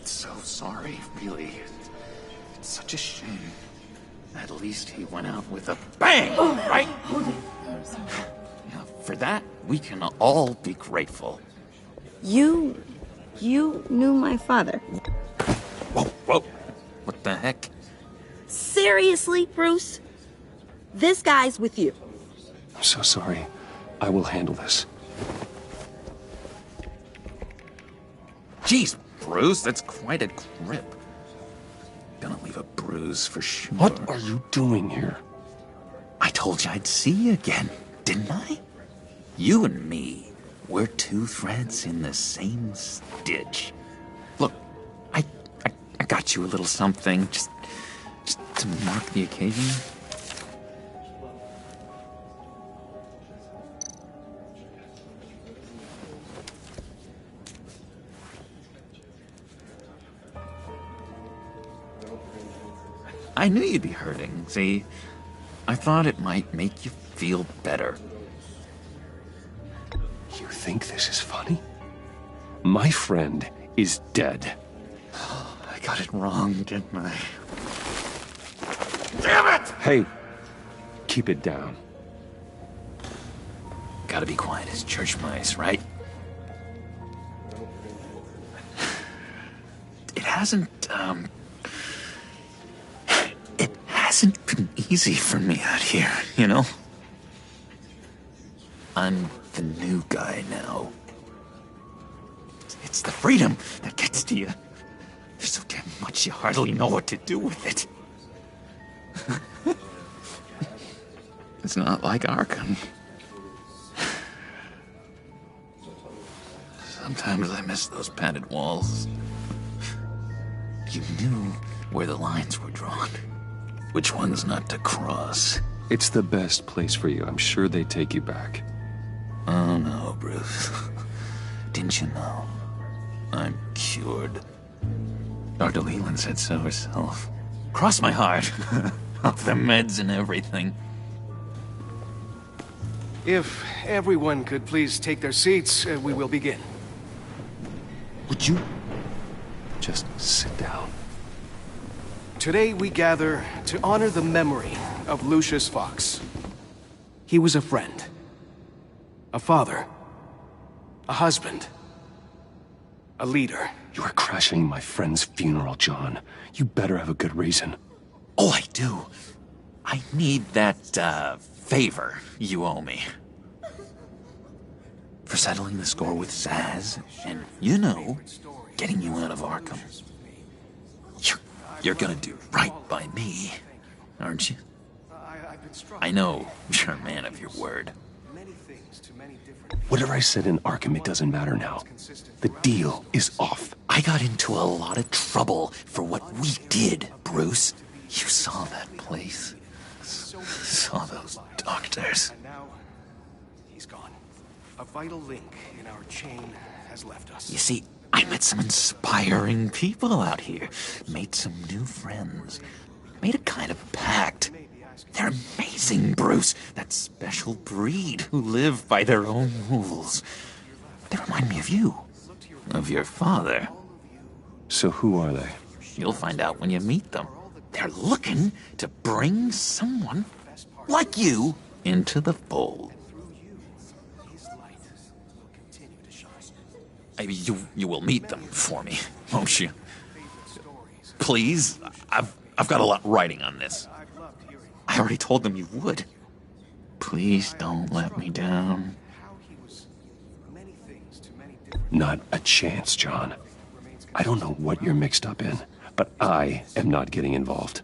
So sorry, really. It's such a shame. At least he went out with a bang, right? Yeah, for that, we can all be grateful. You You knew my father. Whoa, whoa. What the heck? Seriously, Bruce? This guy's with you. I'm so sorry. I will handle this. Jeez, Bruce, that's quite a grip. Gonna leave a bruise for sure. What are you doing here? I told you I'd see you again, didn't I? You and me, we're two threads in the same stitch. Look, I got you a little something, just to mark the occasion. I knew you'd be hurting, see? I thought it might make you feel better. You think this is funny? My friend is dead. I got it wrong, didn't I? Damn it! Hey, keep it down. Gotta be quiet as church mice, right? It hasn't been easy for me out here, you know? I'm the new guy now. It's the freedom that gets to you. There's so damn much you hardly know what to do with it. It's not like Arkham. Sometimes I miss those padded walls. You knew where the lines were drawn. Which ones not to cross. It's the best place for you. I'm sure they take you back. Oh no, Bruce. Didn't you know? I'm cured. Dr. Leland said so herself. Cross my heart. Off the meds and everything. If everyone could please take their seats, we will begin. Would you just sit down? Today we gather to honor the memory of Lucius Fox. He was a friend, a father, a husband, a leader. You are crashing my friend's funeral, John. You better have a good reason. Oh, I do. I need that, favor you owe me. For settling the score with Zaz, and, you know, getting you out of Arkham. You're gonna do right by me, aren't you? I know you're a man of your word. Whatever I said in Arkham, it doesn't matter now. The deal is off. I got into a lot of trouble for what we did, Bruce. You saw that place. Saw those doctors. And now, he's gone. A vital link in our chain has left us. You see, I met some inspiring people out here. Made some new friends. Made a kind of pact. They're amazing, Bruce. That special breed who live by their own rules. They remind me of you. Of your father. So who are they? You'll find out when you meet them. They're looking to bring someone like you into the fold. You will meet them for me, won't you? Please? I've got a lot writing on this. I already told them you would. Please don't let me down. Not a chance, John. I don't know what you're mixed up in, but I am not getting involved.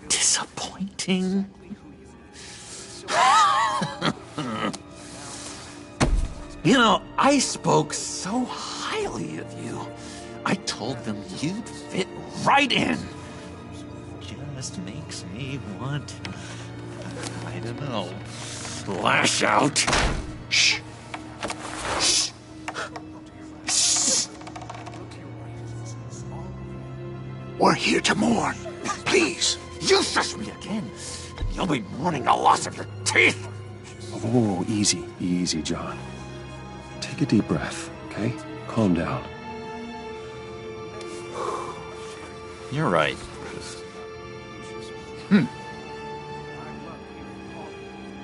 Disappointing. You know, I spoke so highly of you. I told them you'd fit right in. Just makes me want, I don't know, lash out. Shh. Shh. Shh. We're here to mourn. Please. You shush me again. You'll be mourning the loss of your teeth. Whoa, easy, easy, John. Take a deep breath, okay? Calm down. You're right, Bruce.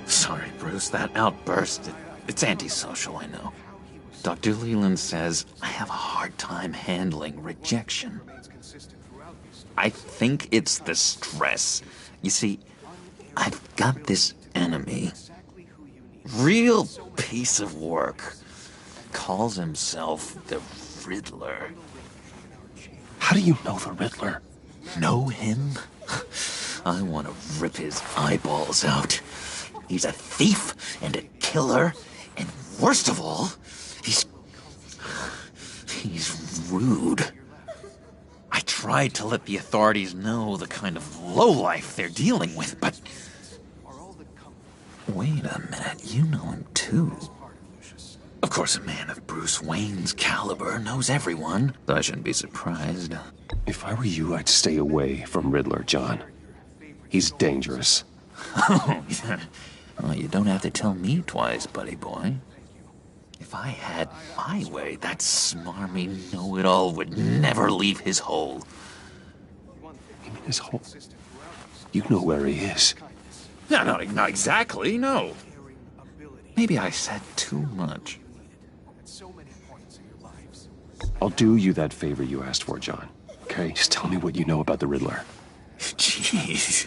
Sorry, Bruce, that outburst, it's antisocial, I know. Dr. Leland says I have a hard time handling rejection. I think it's the stress. You see, I've got this enemy. Real piece of work. Calls himself the Riddler. How do you know the Riddler? Know him? I want to rip his eyeballs out. He's a thief and a killer, and worst of all, he's rude. I tried to let the authorities know the kind of lowlife they're dealing with, but... Wait a minute, you know him too. Of course, a man of Bruce Wayne's caliber knows everyone, so I shouldn't be surprised. If I were you, I'd stay away from Riddler, John. He's dangerous. Oh, yeah. Well, you don't have to tell me twice, buddy boy. If I had my way, that smarmy know-it-all would never leave his hole. You mean his hole? You know where he is. No, not exactly, no. Maybe I said too much. I'll do you that favor you asked for, John. Okay? Just tell me what you know about the Riddler. Jeez.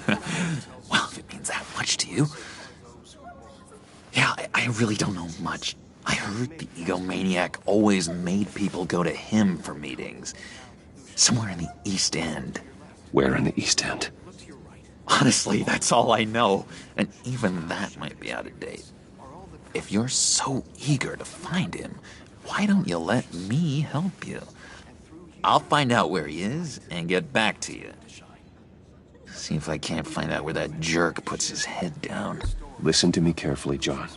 Well, if it means that much to you. Yeah, I really don't know much. I heard the egomaniac always made people go to him for meetings. Somewhere in the East End. Where in the East End? Honestly, that's all I know. And even that might be out of date. If you're so eager to find him, why don't you let me help you? I'll find out where he is and get back to you. See if I can't find out where that jerk puts his head down. Listen to me carefully, John.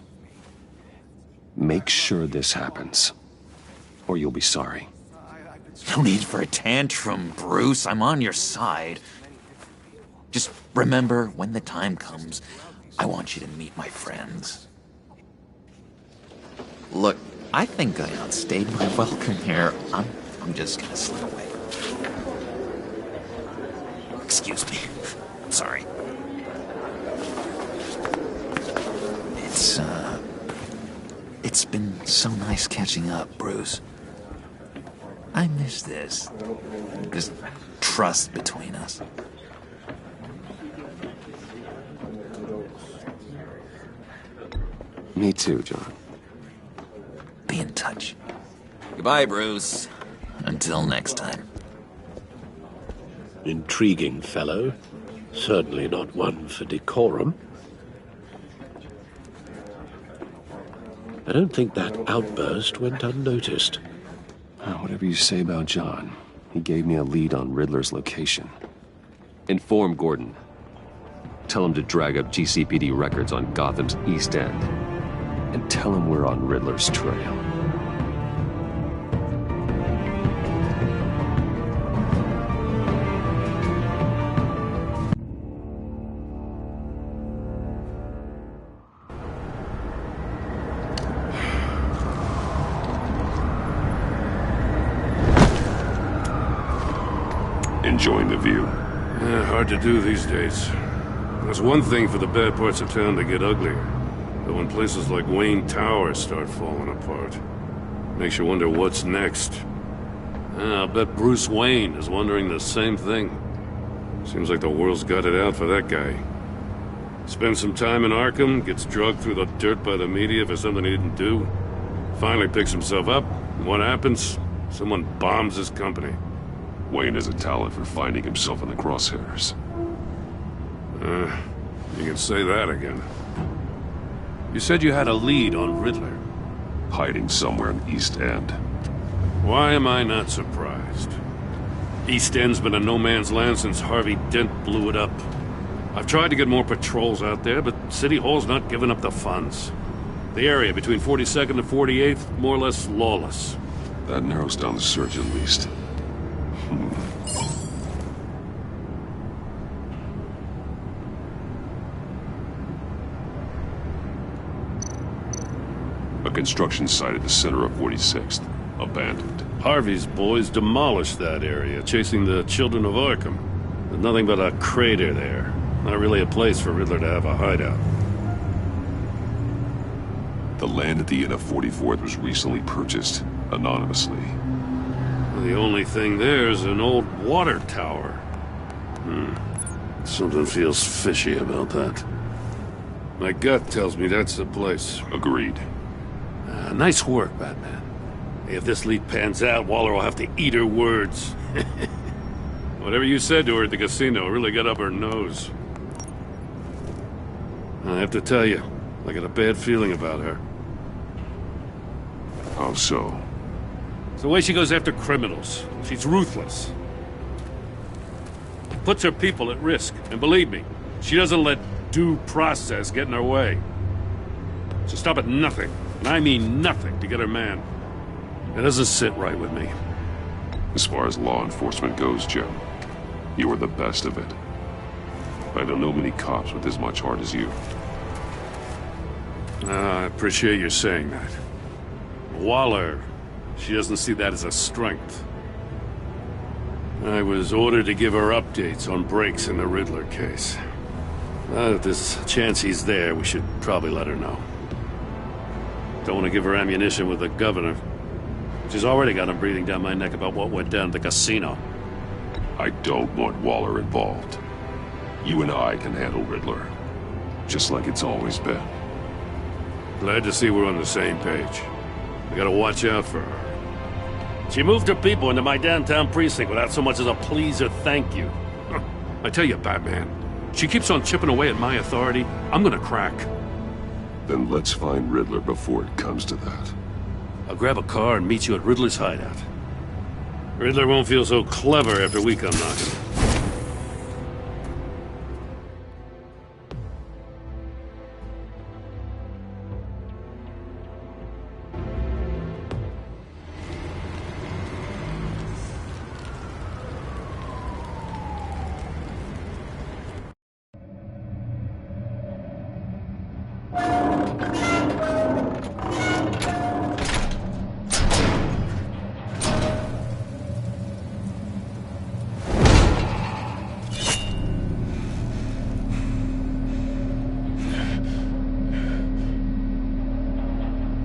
Make sure this happens, or you'll be sorry. No need for a tantrum, Bruce. I'm on your side. Just remember, when the time comes, I want you to meet my friends. Look, I think I outstayed my welcome here. I'm just gonna slip away. Excuse me. I'm sorry. It's been so nice catching up, Bruce. I miss this. This trust between us. Me too, John. Be in touch. Goodbye, Bruce. Until next time. Intriguing fellow. Certainly not one for decorum. I don't think that outburst went unnoticed. Whatever you say about John, he gave me a lead on Riddler's location. Inform Gordon. Tell him to drag up GCPD records on Gotham's East End. And tell him we're on Riddler's trail. Enjoying the view? Yeah, hard to do these days. There's one thing for the bad parts of town to get uglier. But when places like Wayne Tower start falling apart, makes you wonder what's next. I'll bet Bruce Wayne is wondering the same thing. Seems like the world's got it out for that guy. Spends some time in Arkham, gets drugged through the dirt by the media for something he didn't do. Finally picks himself up, and what happens? Someone bombs his company. Wayne has a talent for finding himself in the crosshairs. You can say that again. You said you had a lead on Riddler. Hiding somewhere in East End. Why am I not surprised? East End's been a no-man's land since Harvey Dent blew it up. I've tried to get more patrols out there, but City Hall's not giving up the funds. The area between 42nd and 48th, more or less lawless. That narrows down the search at least. A construction site at the center of 46th. Abandoned. Harvey's boys demolished that area, chasing the children of Arkham. There's nothing but a crater there. Not really a place for Riddler to have a hideout. The land at the end of 44th was recently purchased, anonymously. The only thing there is an old water tower. Something feels fishy about that. My gut tells me that's the place. Agreed. Nice work, Batman. If this lead pans out, Waller will have to eat her words. Whatever you said to her at the casino really got up her nose. I have to tell you, I got a bad feeling about her. How so? It's the way she goes after criminals. She's ruthless. Puts her people at risk. And believe me, she doesn't let due process get in her way. She'll stop at nothing, and I mean nothing, to get her man. It doesn't sit right with me. As far as law enforcement goes, Joe, you are the best of it. I don't know many cops with as much heart as you. I appreciate you saying that. Waller, she doesn't see that as a strength. I was ordered to give her updates on breaks in the Riddler case. If there's a chance he's there, we should probably let her know. Don't want to give her ammunition with the governor. She's already got him breathing down my neck about what went down at the casino. I don't want Waller involved. You and I can handle Riddler, just like it's always been. Glad to see we're on the same page. We gotta watch out for her. She moved her people into my downtown precinct without so much as a please or thank you. I tell you, Batman, she keeps on chipping away at my authority, I'm gonna crack. Then let's find Riddler before it comes to that. I'll grab a car and meet you at Riddler's hideout. Riddler won't feel so clever after we come knocking.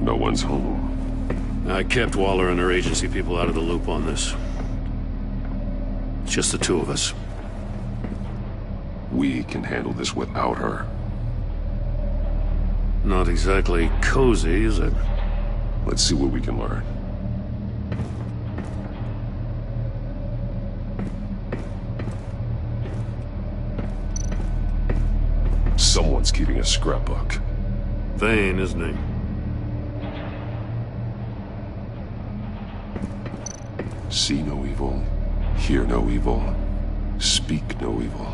No one's home. I kept Waller and her agency people out of the loop on this. It's just the two of us. We can handle this without her. Not exactly cozy, is it? Let's see what we can learn. Someone's keeping a scrapbook. Vane, isn't he? See no evil, hear no evil, speak no evil.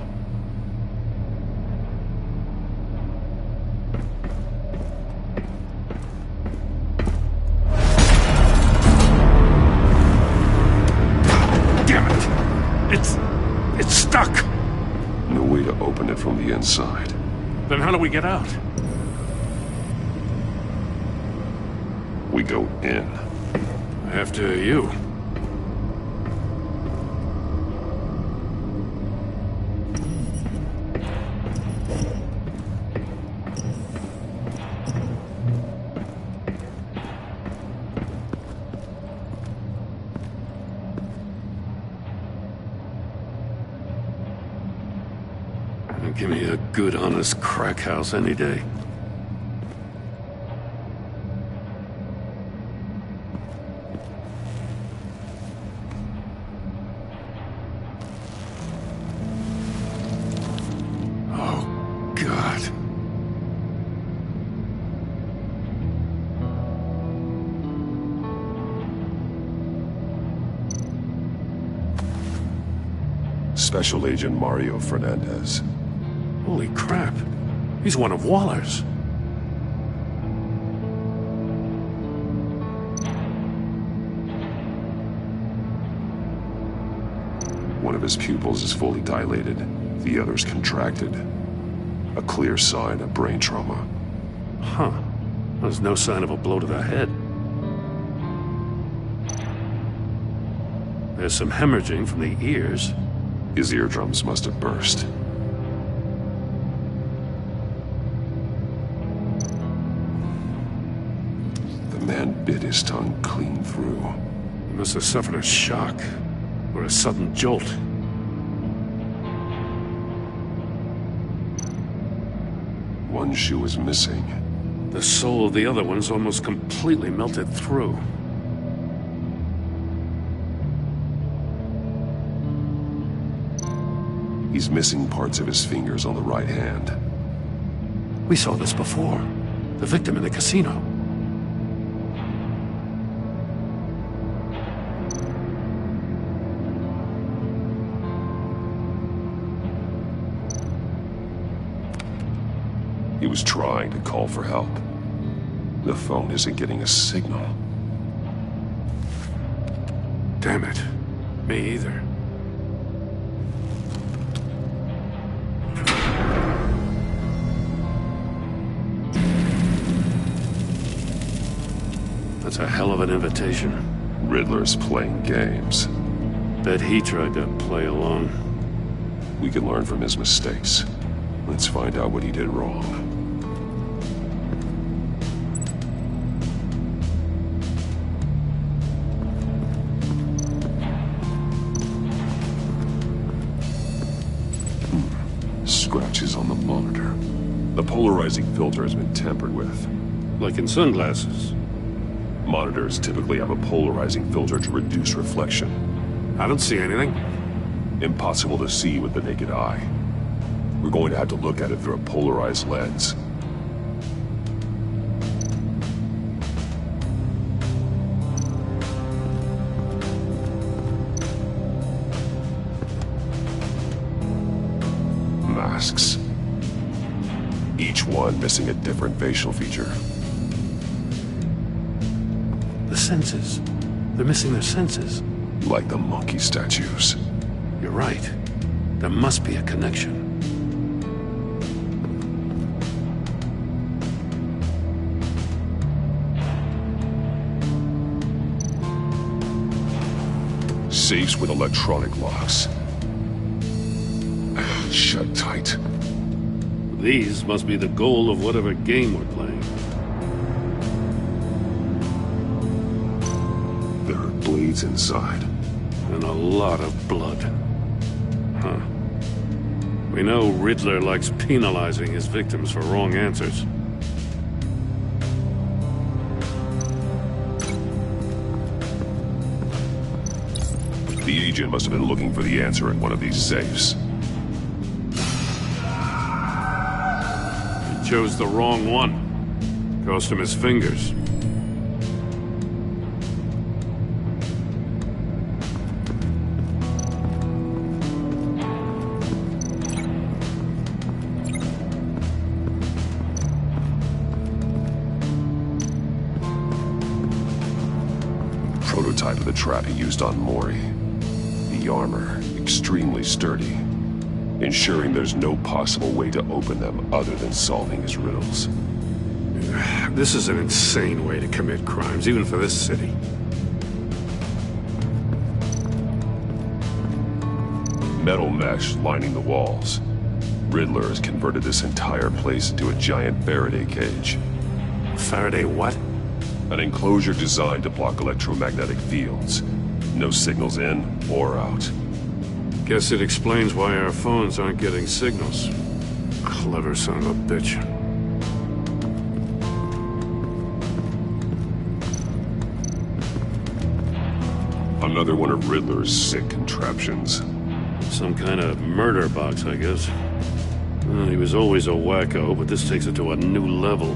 Damn it! It's stuck! No way to open it from the inside. Then how do we get out? We go in. After you. Give me a good, honest crack house any day. Oh, God. Special Agent Mario Fernandez. Holy crap. He's one of Waller's. One of his pupils is fully dilated. The other's contracted. A clear sign of brain trauma. Huh. There's no sign of a blow to the head. There's some hemorrhaging from the ears. His eardrums must have burst. bit his tongue clean through. He must have suffered a shock, or a sudden jolt. One shoe is missing. The sole of the other one's almost completely melted through. He's missing parts of his fingers on the right hand. We saw this before. The victim in the casino. He was trying to call for help. The phone isn't getting a signal. Damn it. Me either. That's a hell of an invitation. Riddler's playing games. Bet he tried to play along. We can learn from his mistakes. Let's find out what he did wrong. Scratches on the monitor. The polarizing filter has been tampered with. Like in sunglasses. Monitors typically have a polarizing filter to reduce reflection. I don't see anything. Impossible to see with the naked eye. We're going to have to look at it through a polarized lens. Masks. Each one missing a different facial feature. The senses. They're missing their senses. Like the monkey statues. You're right. There must be a connection. Safes with electronic locks. Shut tight. These must be the goal of whatever game we're playing. There are blades inside. And a lot of blood. Huh. We know Riddler likes penalizing his victims for wrong answers. The agent must have been looking for the answer in one of these safes. He chose the wrong one. Cost him his fingers. Prototype of the trap he used on Mori. The armor, extremely sturdy, ensuring there's no possible way to open them other than solving his riddles. This is an insane way to commit crimes, even for this city. Metal mesh lining the walls. Riddler has converted this entire place into a giant Faraday cage. Faraday what? An enclosure designed to block electromagnetic fields. No signals in or out. Guess it explains why our phones aren't getting signals. Clever son of a bitch. Another one of Riddler's sick contraptions. Some kind of murder box, I guess. Well, he was always a wacko, but this takes it to a new level.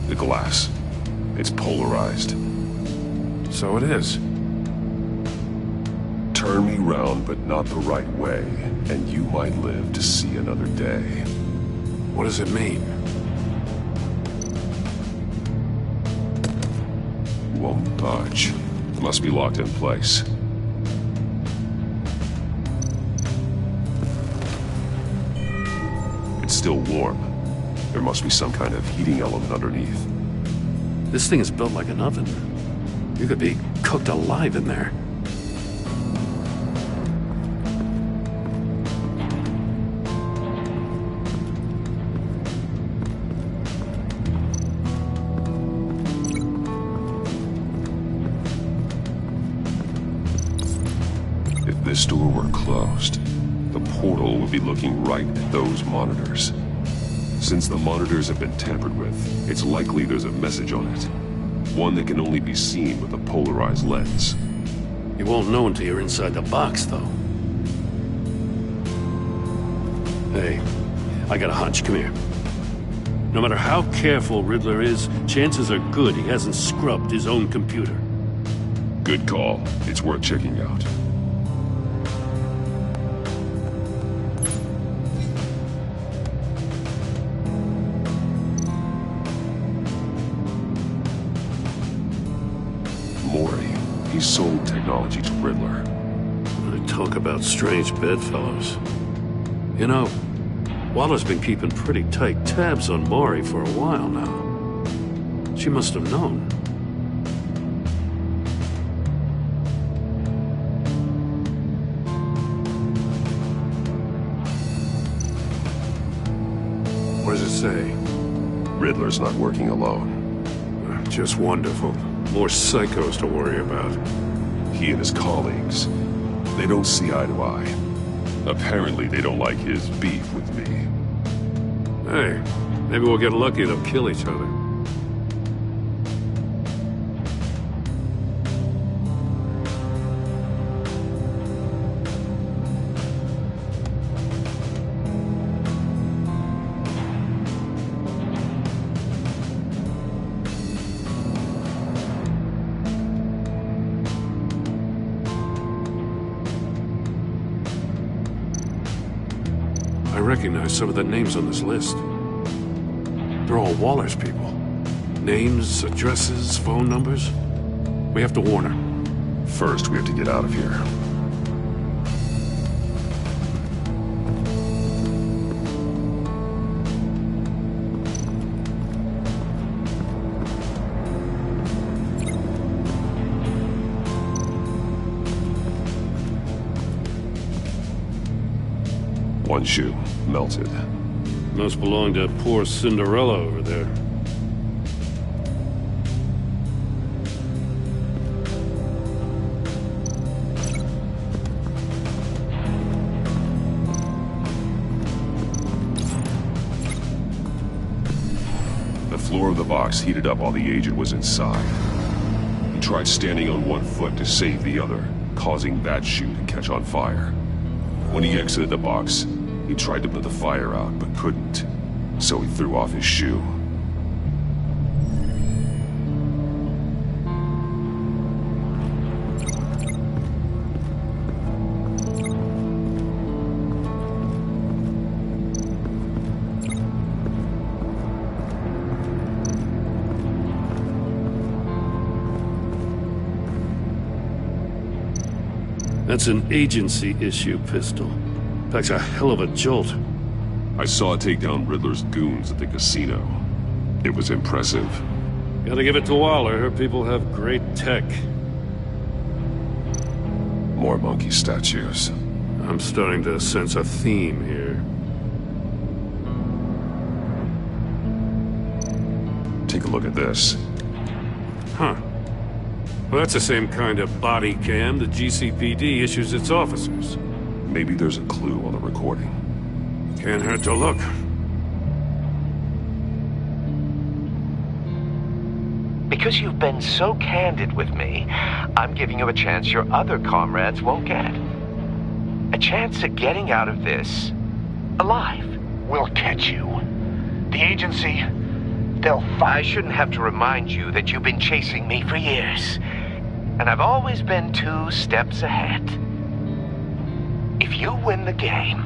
The glass. It's polarized. So it is. Turn me round, but not the right way, and you might live to see another day. What does it mean? Won't budge. Must be locked in place. It's still warm. There must be some kind of heating element underneath. This thing is built like an oven. You could be cooked alive in there. this door were closed, the portal would be looking right at those monitors. Since the monitors have been tampered with, it's likely there's a message on it. One that can only be seen with a polarized lens. You won't know until you're inside the box, though. Hey, I got a hunch. Come here. No matter how careful Riddler is, chances are good he hasn't scrubbed his own computer. Good call. It's worth checking out. Mori, he sold technology to Riddler. I talk about strange bedfellows. You know, Waller's been keeping pretty tight tabs on Mori for a while now. She must have known. What does it say? Riddler's not working alone. Just wonderful. More psychos to worry about. He and his colleagues, they don't see eye to eye. Apparently they don't like his beef with me. Hey, maybe we'll get lucky they'll kill each other. I recognize some of the names on this list. They're all Waller's people. Names, addresses, phone numbers. We have to warn her. First, we have to get out of here. One shoe, melted. Must belong to poor Cinderella over there. The floor of the box heated up while the agent was inside. He tried standing on one foot to save the other, causing that shoe to catch on fire. When he exited the box, he tried to put the fire out, but couldn't, so he threw off his shoe. That's an agency-issue pistol. Packs a hell of a jolt. I saw it take down Riddler's goons at the casino. It was impressive. Gotta give it to Waller. Her people have great tech. More monkey statues. I'm starting to sense a theme here. Take a look at this. Huh. Well, that's the same kind of body cam the GCPD issues its officers. Maybe there's a clue on the recording. Can't hurt to look. Because you've been so candid with me, I'm giving you a chance your other comrades won't get. A chance at getting out of this alive. We'll catch you. The agency, they'll find... I shouldn't have to remind you that you've been chasing me for years. And I've always been 2 steps ahead. If you win the game,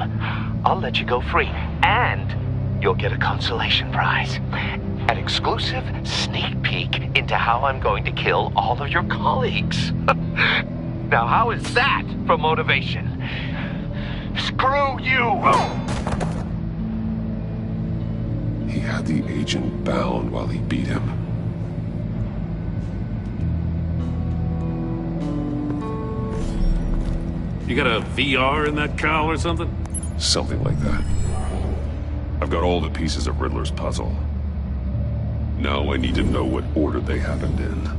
I'll let you go free. And you'll get a consolation prize. An exclusive sneak peek into how I'm going to kill all of your colleagues. Now, how is that for motivation? Screw you! He had the agent bound while he beat him. You got a VR in that cowl or something? Something like that. I've got all the pieces of Riddler's puzzle. Now I need to know what order they happened in.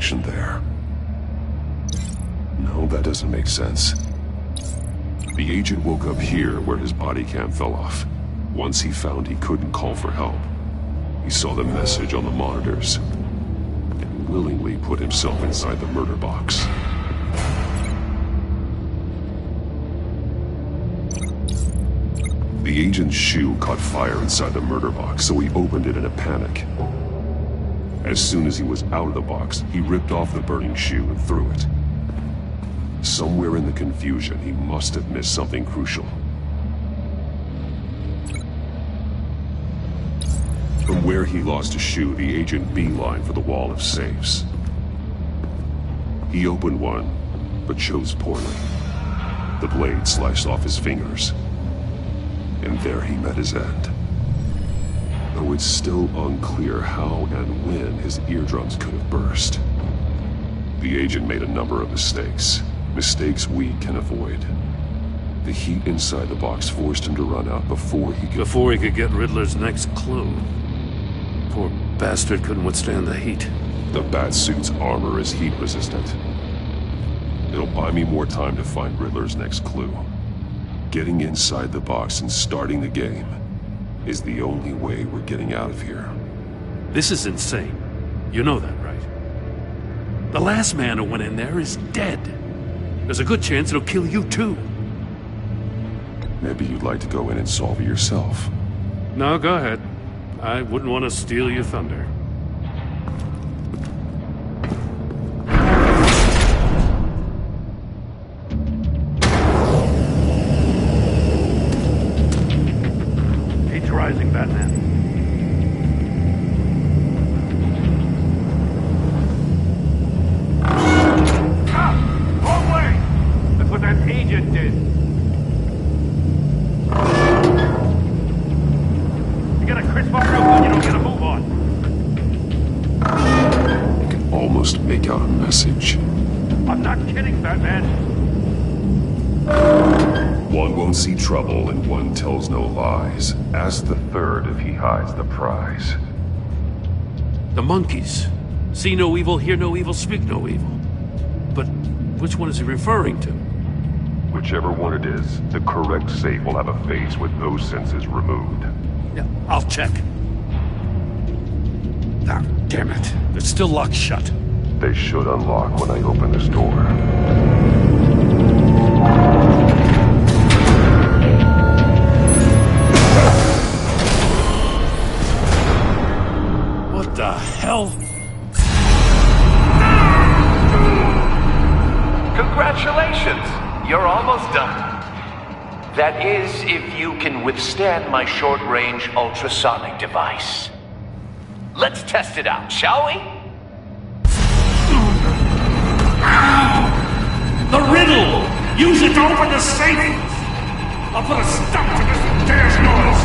connection there. No, that doesn't make sense. The agent woke up here where his body cam fell off. Once he found he couldn't call for help, he saw the message on the monitors and willingly put himself inside the murder box. The agent's shoe caught fire inside the murder box, so he opened it in a panic. As soon as he was out of the box, he ripped off the burning shoe and threw it. Somewhere in the confusion, he must have missed something crucial. From where he lost a shoe, the agent beelined for the wall of safes. He opened one, but chose poorly. The blade sliced off his fingers. And there he met his end. Though it's still unclear how and when his eardrums could have burst. The agent made a number of mistakes. Mistakes we can avoid. The heat inside the box forced him to run out before he could get Riddler's next clue. Poor bastard couldn't withstand the heat. The Batsuit's armor is heat resistant. It'll buy me more time to find Riddler's next clue. Getting inside the box and starting the game is the only way we're getting out of here. This is insane. You know that, right? The last man who went in there is dead. There's a good chance it'll kill you too. Maybe you'd like to go in and solve it yourself. No, go ahead. I wouldn't want to steal your thunder. Rising, Batman. Wrong way! That's what that agent did. You got a crisp fire up when you don't get a move on. I can almost make out a message. I'm not kidding, Batman. One won't see trouble and one tells no lies. Ask the third if he hides the prize. The monkeys. See no evil, hear no evil, speak no evil. But which one is he referring to? Whichever one it is, the correct safe will have a face with those senses removed. Yeah, I'll check. Ah, damn it. It's still locked shut. They should unlock when I open this door. What the hell? Congratulations! You're almost done. That is, if you can withstand my short-range ultrasonic device. Let's test it out, shall we? The riddle! Use it to open the safe! I'll put a stop to this day's noise!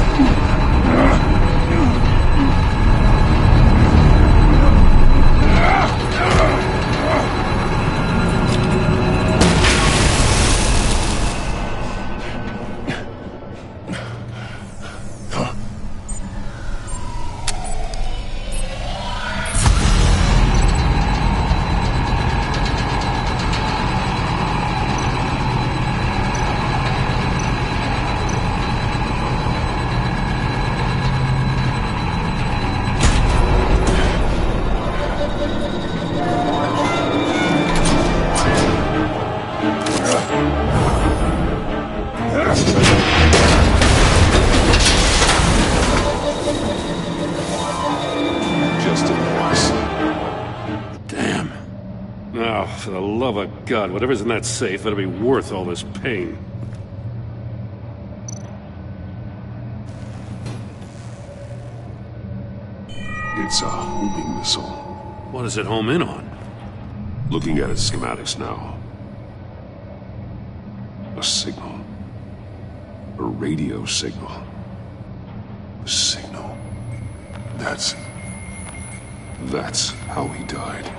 For the love of God, whatever's in that safe better be worth all this pain. It's a homing missile. What does it home in on? Looking at its schematics now. A signal. A radio signal. A signal. That's how he died.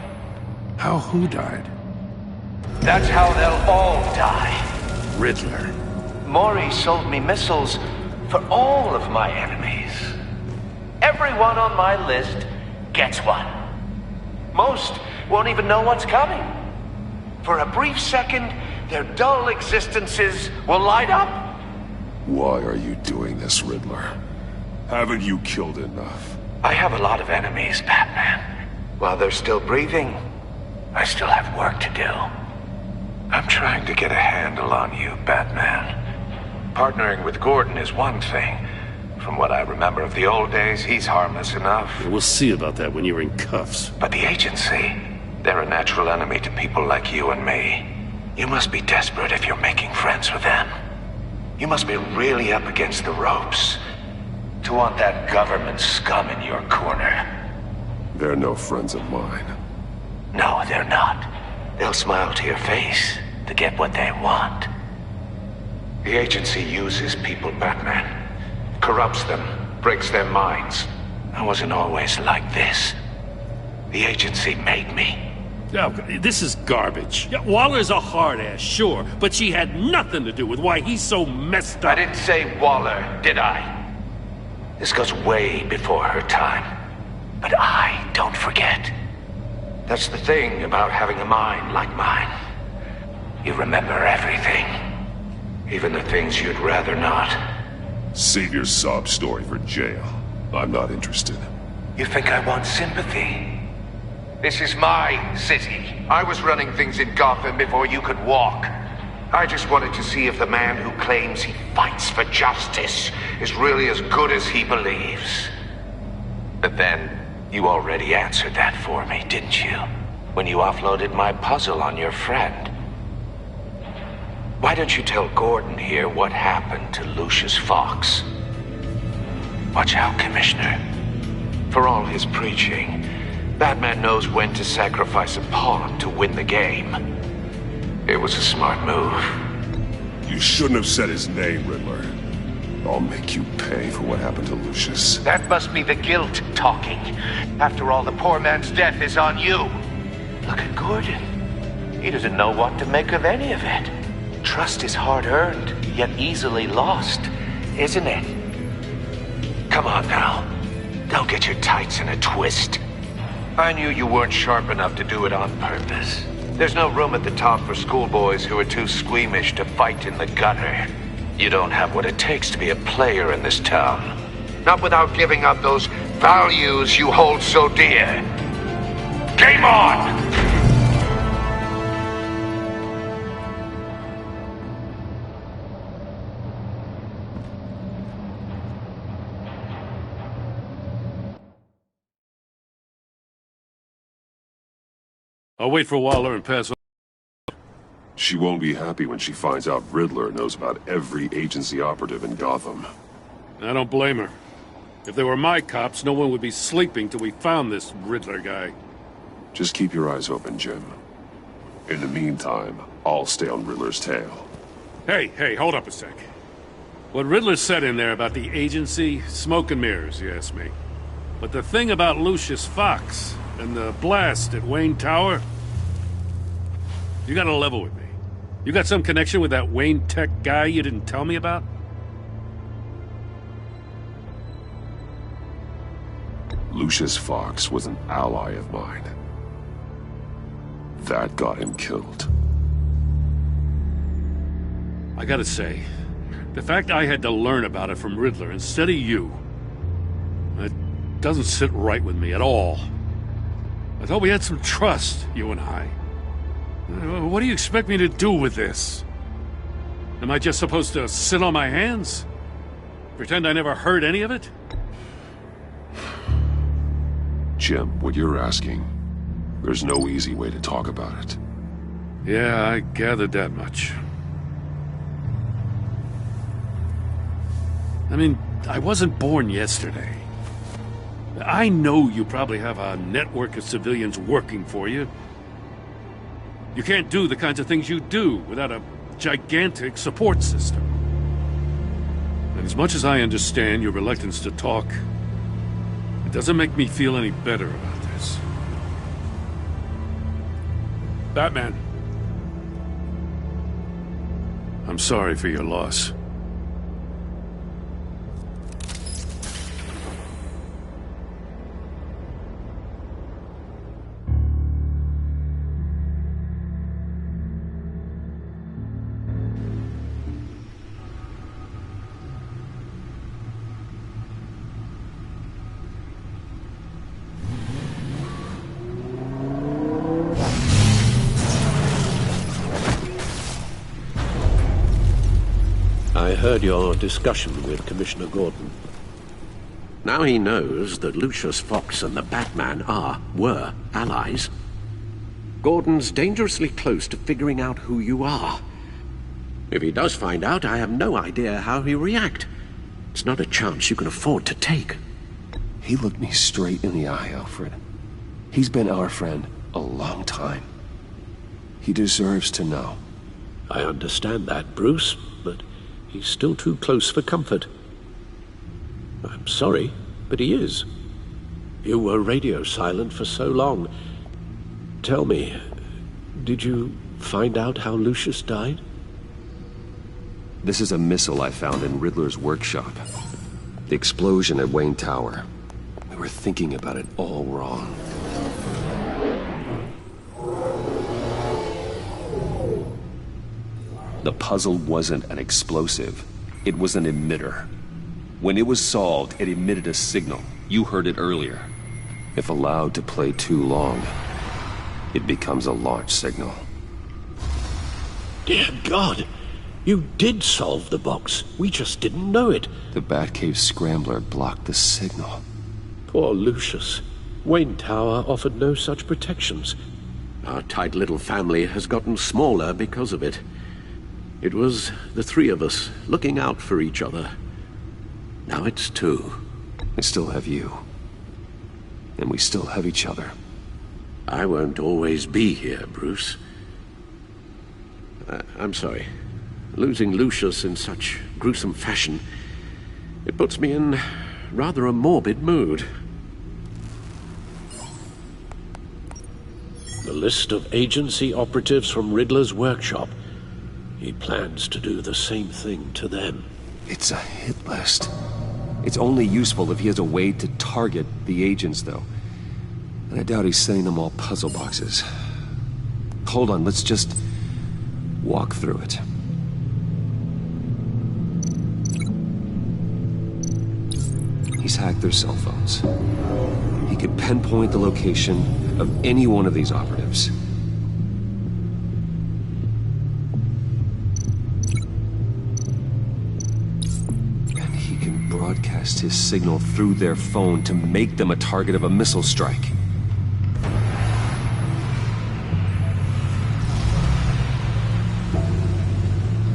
How who died? That's how they'll all die. Riddler. Maury sold me missiles for all of my enemies. Everyone on my list gets one. Most won't even know what's coming. For a brief second, their dull existences will light up. Why are you doing this, Riddler? Haven't you killed enough? I have a lot of enemies, Batman. While they're still breathing, I still have work to do. I'm trying to get a handle on you, Batman. Partnering with Gordon is one thing. From what I remember of the old days, he's harmless enough. We'll see about that when you're in cuffs. But the agency, they're a natural enemy to people like you and me. You must be desperate if you're making friends with them. You must be really up against the ropes to want that government scum in your corner. They're no friends of mine. No, they're not. They'll smile to your face to get what they want. The agency uses people, Batman. Corrupts them, breaks their minds. I wasn't always like this. The agency made me. Oh, this is garbage. Yeah, Waller's a hard-ass, sure, but she had nothing to do with why he's so messed up. I didn't say Waller, did I? This goes way before her time. But I don't forget. That's the thing about having a mind like mine. You remember everything. Even the things you'd rather not. Save your sob story for jail. I'm not interested. You think I want sympathy? This is my city. I was running things in Gotham before you could walk. I just wanted to see if the man who claims he fights for justice is really as good as he believes. But then, you already answered that for me, didn't you? When you offloaded my puzzle on your friend. Why don't you tell Gordon here what happened to Lucius Fox? Watch out, Commissioner. For all his preaching, Batman knows when to sacrifice a pawn to win the game. It was a smart move. You shouldn't have said his name, Riddler. I'll make you pay for what happened to Lucius. That must be the guilt talking. After all, the poor man's death is on you. Look at Gordon. He doesn't know what to make of any of it. Trust is hard-earned, yet easily lost, isn't it? Come on now. Don't get your tights in a twist. I knew you weren't sharp enough to do it on purpose. There's no room at the top for schoolboys who are too squeamish to fight in the gutter. You don't have what it takes to be a player in this town. Not without giving up those values you hold so dear. Game on! I'll wait for Waller and pass on. She won't be happy when she finds out Riddler knows about every agency operative in Gotham. I don't blame her. If they were my cops, no one would be sleeping till we found this Riddler guy. Just keep your eyes open, Jim. In the meantime, I'll stay on Riddler's tail. Hey, hold up a sec. What Riddler said in there about the agency, smoke and mirrors, you ask me. But the thing about Lucius Fox and the blast at Wayne Tower, you gotta level with me. You got some connection with that Wayne Tech guy you didn't tell me about? Lucius Fox was an ally of mine. That got him killed. I gotta say, the fact I had to learn about it from Riddler instead of you, it doesn't sit right with me at all. I thought we had some trust, you and I. What do you expect me to do with this? Am I just supposed to sit on my hands? Pretend I never heard any of it? Jim, what you're asking, there's no easy way to talk about it. Yeah, I gathered that much. I mean, I wasn't born yesterday. I know you probably have a network of civilians working for you. You can't do the kinds of things you do without a gigantic support system. And as much as I understand your reluctance to talk, it doesn't make me feel any better about this. Batman. I'm sorry for your loss. heard your discussion with Commissioner Gordon. Now he knows that Lucius Fox and the Batman were allies. Gordon's dangerously close to figuring out who you are. If he does find out, I have no idea how he'll react. It's not a chance you can afford to take. He looked me straight in the eye, Alfred. He's been our friend a long time. He deserves to know. I understand that, Bruce, but he's still too close for comfort. I'm sorry, but he is. You were radio silent for so long. Tell me, did you find out how Lucius died? This is a missile I found in Riddler's workshop. The explosion at Wayne Tower. We were thinking about it all wrong. The puzzle wasn't an explosive. It was an emitter. When it was solved, it emitted a signal. You heard it earlier. If allowed to play too long, it becomes a launch signal. Dear God! You did solve the box. We just didn't know it. The Batcave scrambler blocked the signal. Poor Lucius. Wayne Tower offered no such protections. Our tight little family has gotten smaller because of it. It was the three of us looking out for each other. Now it's two. I still have you. And we still have each other. I won't always be here, Bruce. I'm sorry. Losing Lucius in such gruesome fashion, it puts me in rather a morbid mood. The list of agency operatives from Riddler's workshop. He plans to do the same thing to them. It's a hit list. It's only useful if he has a way to target the agents, though. And I doubt he's sending them all puzzle boxes. Hold on, let's just walk through it. He's hacked their cell phones. He could pinpoint the location of any one of these operatives. And he can broadcast his signal through their phone to make them a target of a missile strike.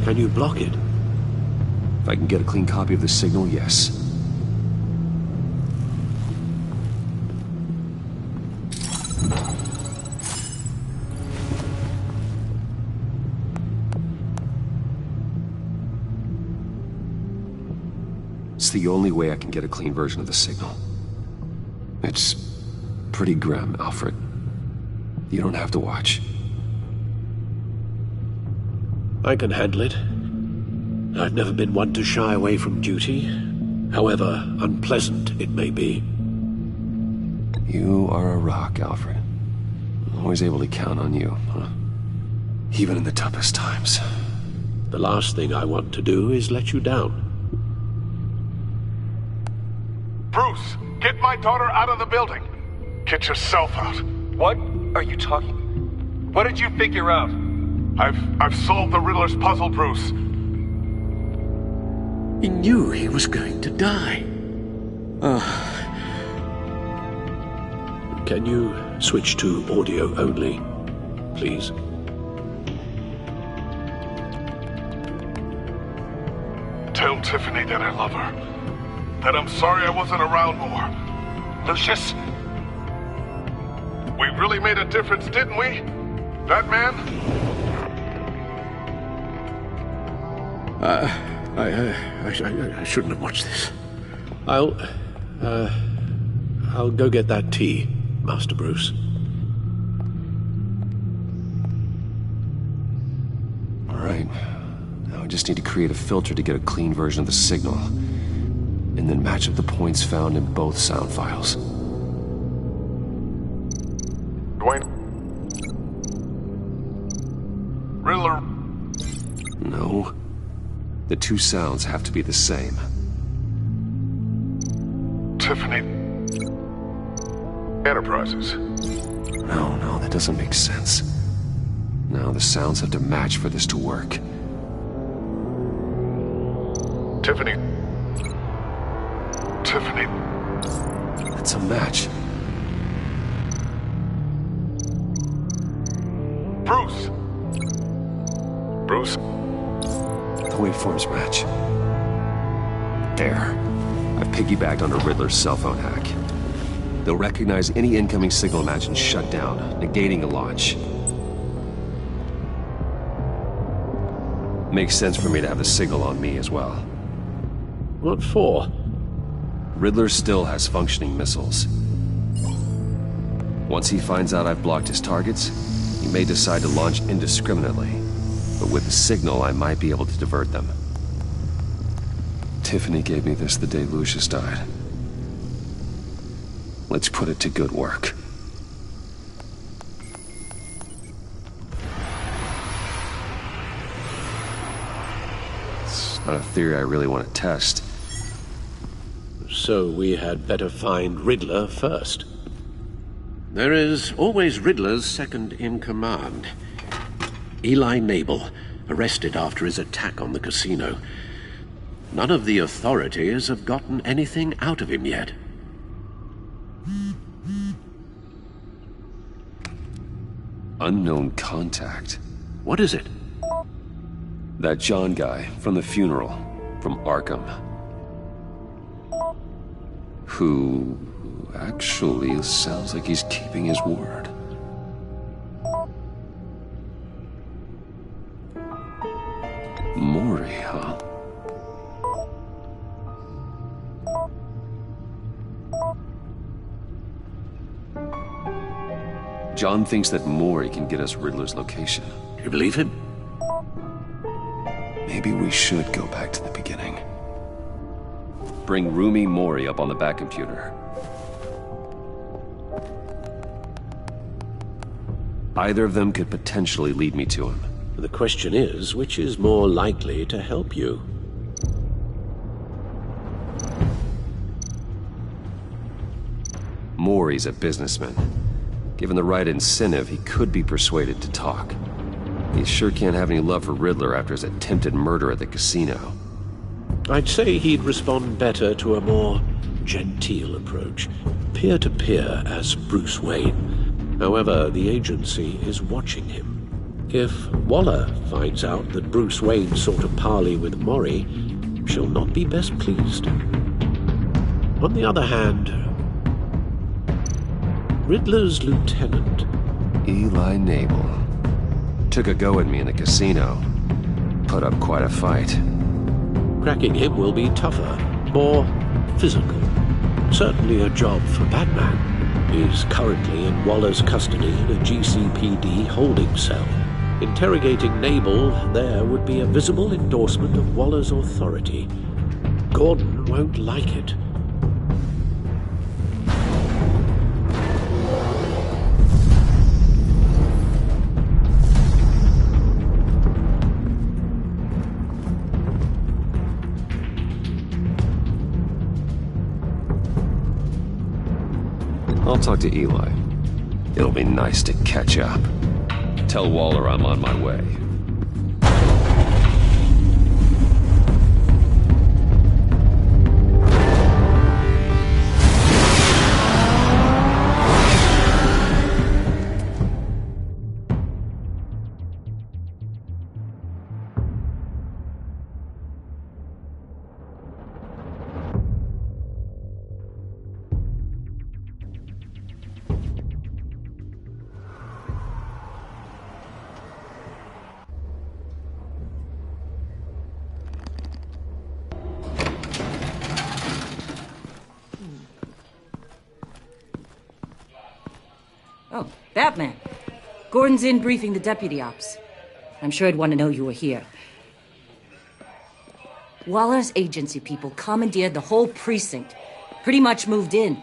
Can you block it? If I can get a clean copy of the signal, yes. It's the only way I can get a clean version of the signal. It's pretty grim, Alfred. You don't have to watch. I can handle it. I've never been one to shy away from duty, however unpleasant it may be. You are a rock, Alfred. Always able to count on you, huh? Even in the toughest times. The last thing I want to do is let you down. Bruce, get my daughter out of the building. Get yourself out. What are you talking? What did you figure out? I've solved the Riddler's puzzle, Bruce. He knew he was going to die. Can you switch to audio only, please? Tell Tiffany that I love her. That I'm sorry I wasn't around more. Lucius? We really made a difference, didn't we? Batman? I shouldn't have watched this. I'll go get that tea, Master Bruce. All right. Now I just need to create a filter to get a clean version of the signal. And then match up the points found in both sound files. Dwayne? Riddler? No. The two sounds have to be the same. Tiffany. Enterprises. No, that doesn't make sense. No, the sounds have to match for this to work. Tiffany. Tiffany. It's a match. Bruce! Bruce? The waveforms match. There. I've piggybacked onto Riddler's cell phone hack. They'll recognize any incoming signal match and shut down, negating a launch. Makes sense for me to have the signal on me as well. What for? Riddler still has functioning missiles. Once he finds out I've blocked his targets, he may decide to launch indiscriminately. But with the signal, I might be able to divert them. Tiffany gave me this the day Lucius died. Let's put it to good work. It's not a theory I really want to test. So we had better find Riddler first. There is always Riddler's second in command. Eli Nabel, arrested after his attack on the casino. None of the authorities have gotten anything out of him yet. Unknown contact. What is it? That John guy from the funeral, from Arkham. Who actually sounds like he's keeping his word. Mori, huh? John thinks that Mori can get us Riddler's location. You believe him? Maybe we should go back to the beginning. Bring Rumi Mori up on the back computer. Either of them could potentially lead me to him. The question is, which is more likely to help you? Mori's a businessman. Given the right incentive, he could be persuaded to talk. He sure can't have any love for Riddler after his attempted murder at the casino. I'd say he'd respond better to a more genteel approach. Peer-to-peer as Bruce Wayne. However, the agency is watching him. If Waller finds out that Bruce Wayne sought a parley with Mori, she'll not be best pleased. On the other hand, Riddler's lieutenant, Eli Nabel, took a go at me in the casino. Put up quite a fight. Cracking him will be tougher, more physical. Certainly a job for Batman. He's currently in Waller's custody in a GCPD holding cell. Interrogating Nabel there would be a visible endorsement of Waller's authority. Gordon won't like it. I'll talk to Eli. It'll be nice to catch up. Tell Waller I'm on my way. Oh, Batman. Gordon's in briefing the deputy ops. I'm sure I'd want to know you were here. Waller's agency people commandeered the whole precinct. Pretty much moved in.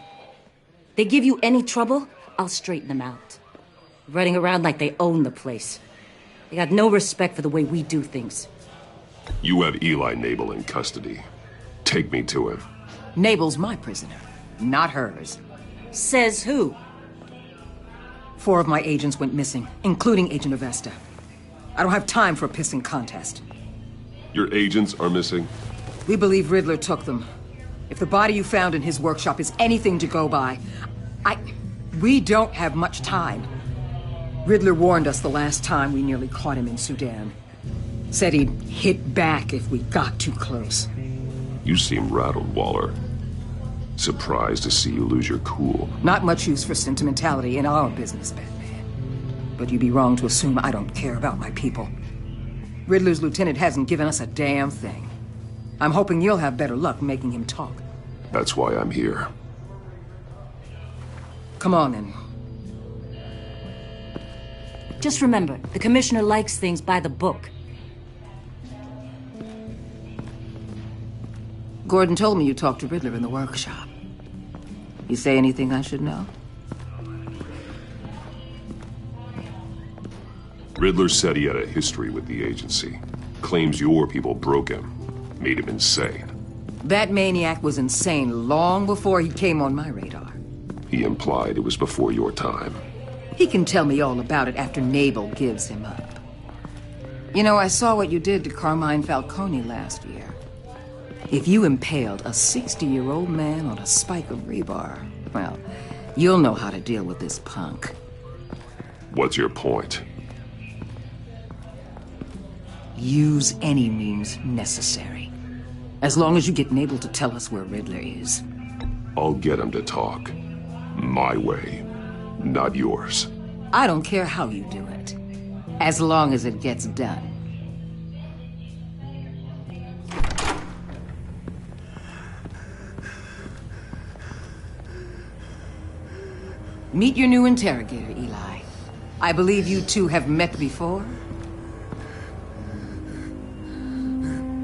They give you any trouble, I'll straighten them out. Running around like they own the place. They got no respect for the way we do things. You have Eli Nabel in custody. Take me to him. Nabel's my prisoner, not hers. Says who? 4 of my agents went missing, including Agent Avesta. I don't have time for a pissing contest. Your agents are missing? We believe Riddler took them. If the body you found in his workshop is anything to go by, we don't have much time. Riddler warned us the last time we nearly caught him in Sudan. Said he'd hit back if we got too close. You seem rattled, Waller. Surprised to see you lose your cool. Not much use for sentimentality in our business, Batman. But you'd be wrong to assume I don't care about my people. Riddler's lieutenant hasn't given us a damn thing. I'm hoping you'll have better luck making him talk. That's why I'm here. Come on, then. Just remember, the Commissioner likes things by the book. Gordon told me you talked to Riddler in the workshop. You say anything I should know? Riddler said he had a history with the agency. Claims your people broke him. Made him insane. That maniac was insane long before he came on my radar. He implied it was before your time. He can tell me all about it after Nabel gives him up. You know, I saw what you did to Carmine Falcone last year. If you impaled a 60-year-old man on a spike of rebar, well, you'll know how to deal with this punk. What's your point? Use any means necessary. As long as you get Nabel to tell us where Riddler is. I'll get him to talk. My way, not yours. I don't care how you do it, as long as it gets done. Meet your new interrogator, Eli. I believe you two have met before.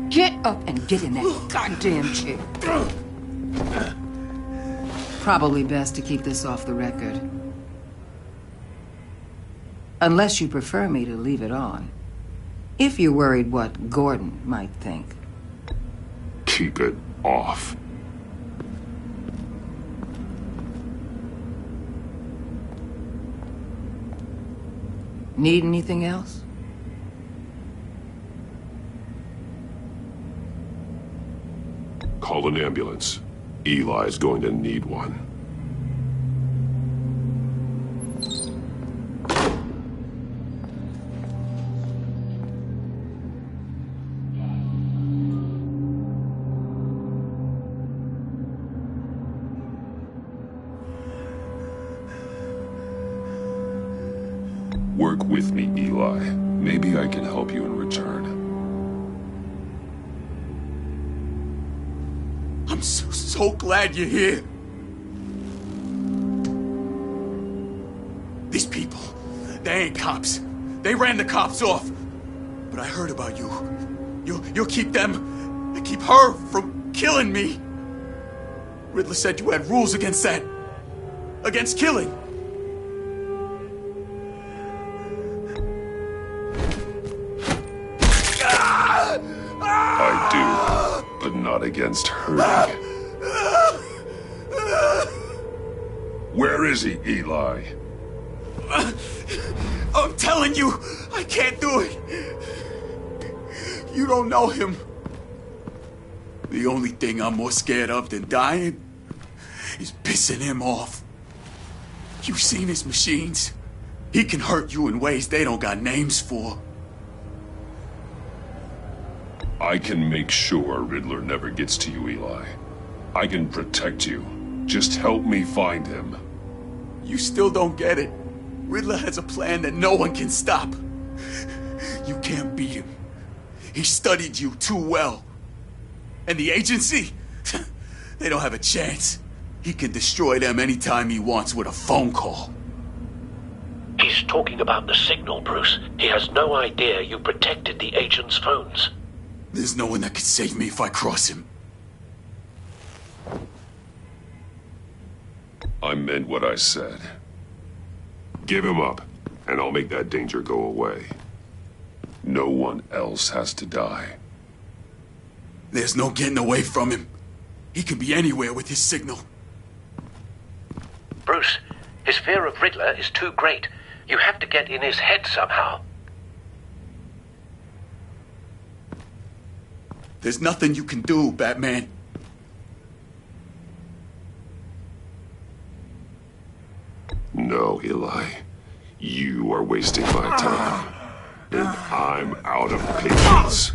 Get up and get in that goddamn chair. Probably best to keep this off the record. Unless you prefer me to leave it on. If you're worried what Gordon might think. Keep it off. Need anything else? Call an ambulance. Eli's going to need one. Work with me, Eli. Maybe I can help you in return. I'm so glad you're here. These people, they ain't cops. They ran the cops off. But I heard about you. You'll keep them, and keep her from killing me. Riddler said you had rules against that. Against killing. I do, but not against hurting. Where is he, Eli? I'm telling you, I can't do it. You don't know him. The only thing I'm more scared of than dying is pissing him off. You've seen his machines. He can hurt you in ways they don't got names for. I can make sure Riddler never gets to you, Eli. I can protect you. Just help me find him. You still don't get it. Riddler has a plan that no one can stop. You can't beat him. He studied you too well. And the agency? They don't have a chance. He can destroy them anytime he wants with a phone call. He's talking about the signal, Bruce. He has no idea you protected the agent's phones. There's no one that can save me if I cross him. I meant what I said. Give him up, and I'll make that danger go away. No one else has to die. There's no getting away from him. He can be anywhere with his signal. Bruce, his fear of Riddler is too great. You have to get in his head somehow. There's nothing you can do, Batman. No, Eli. You are wasting my time. And I'm out of patience.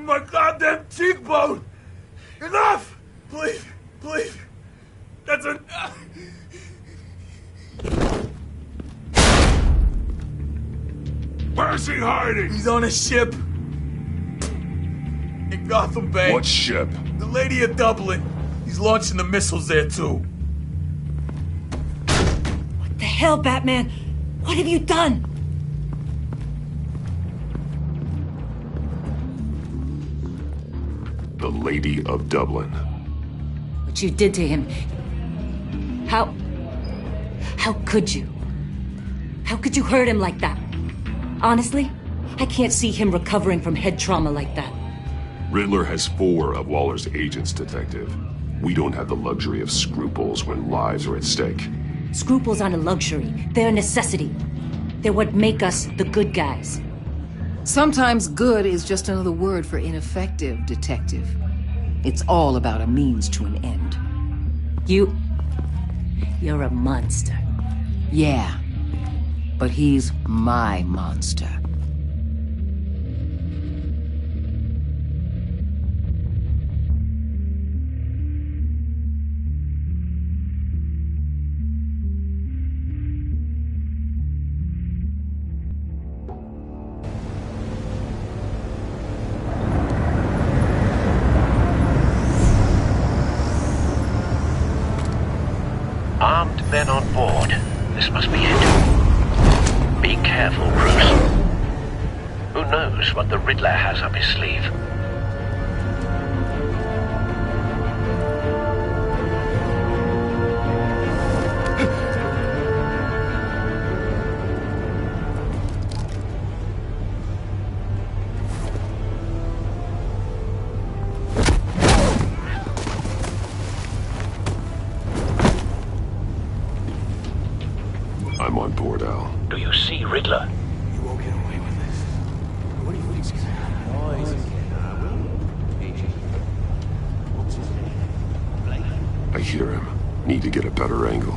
My goddamn cheekbone! Enough! Please, please. That's a... Where's he hiding? He's on a ship. In Gotham Bay. What ship? The Lady of Dublin. He's launching the missiles there, too. What the hell, Batman? What have you done? The Lady of Dublin. What you did to him. How could you? How could you hurt him like that? Honestly, I can't see him recovering from head trauma like that. Riddler has 4 of Waller's agents, Detective. We don't have the luxury of scruples when lives are at stake. Scruples aren't a luxury. They're a necessity. They're what make us the good guys. Sometimes good is just another word for ineffective, Detective. It's all about a means to an end. You're a monster. Yeah, but he's my monster. Armed men on board. This must be it. Be careful, Bruce. Who knows what the Riddler has up his sleeve? I'm on board, Al. Do you see Riddler? You won't get away with this. What do you think's gonna happen? Oh, he's What's his name? I hear him. Need to get a better angle.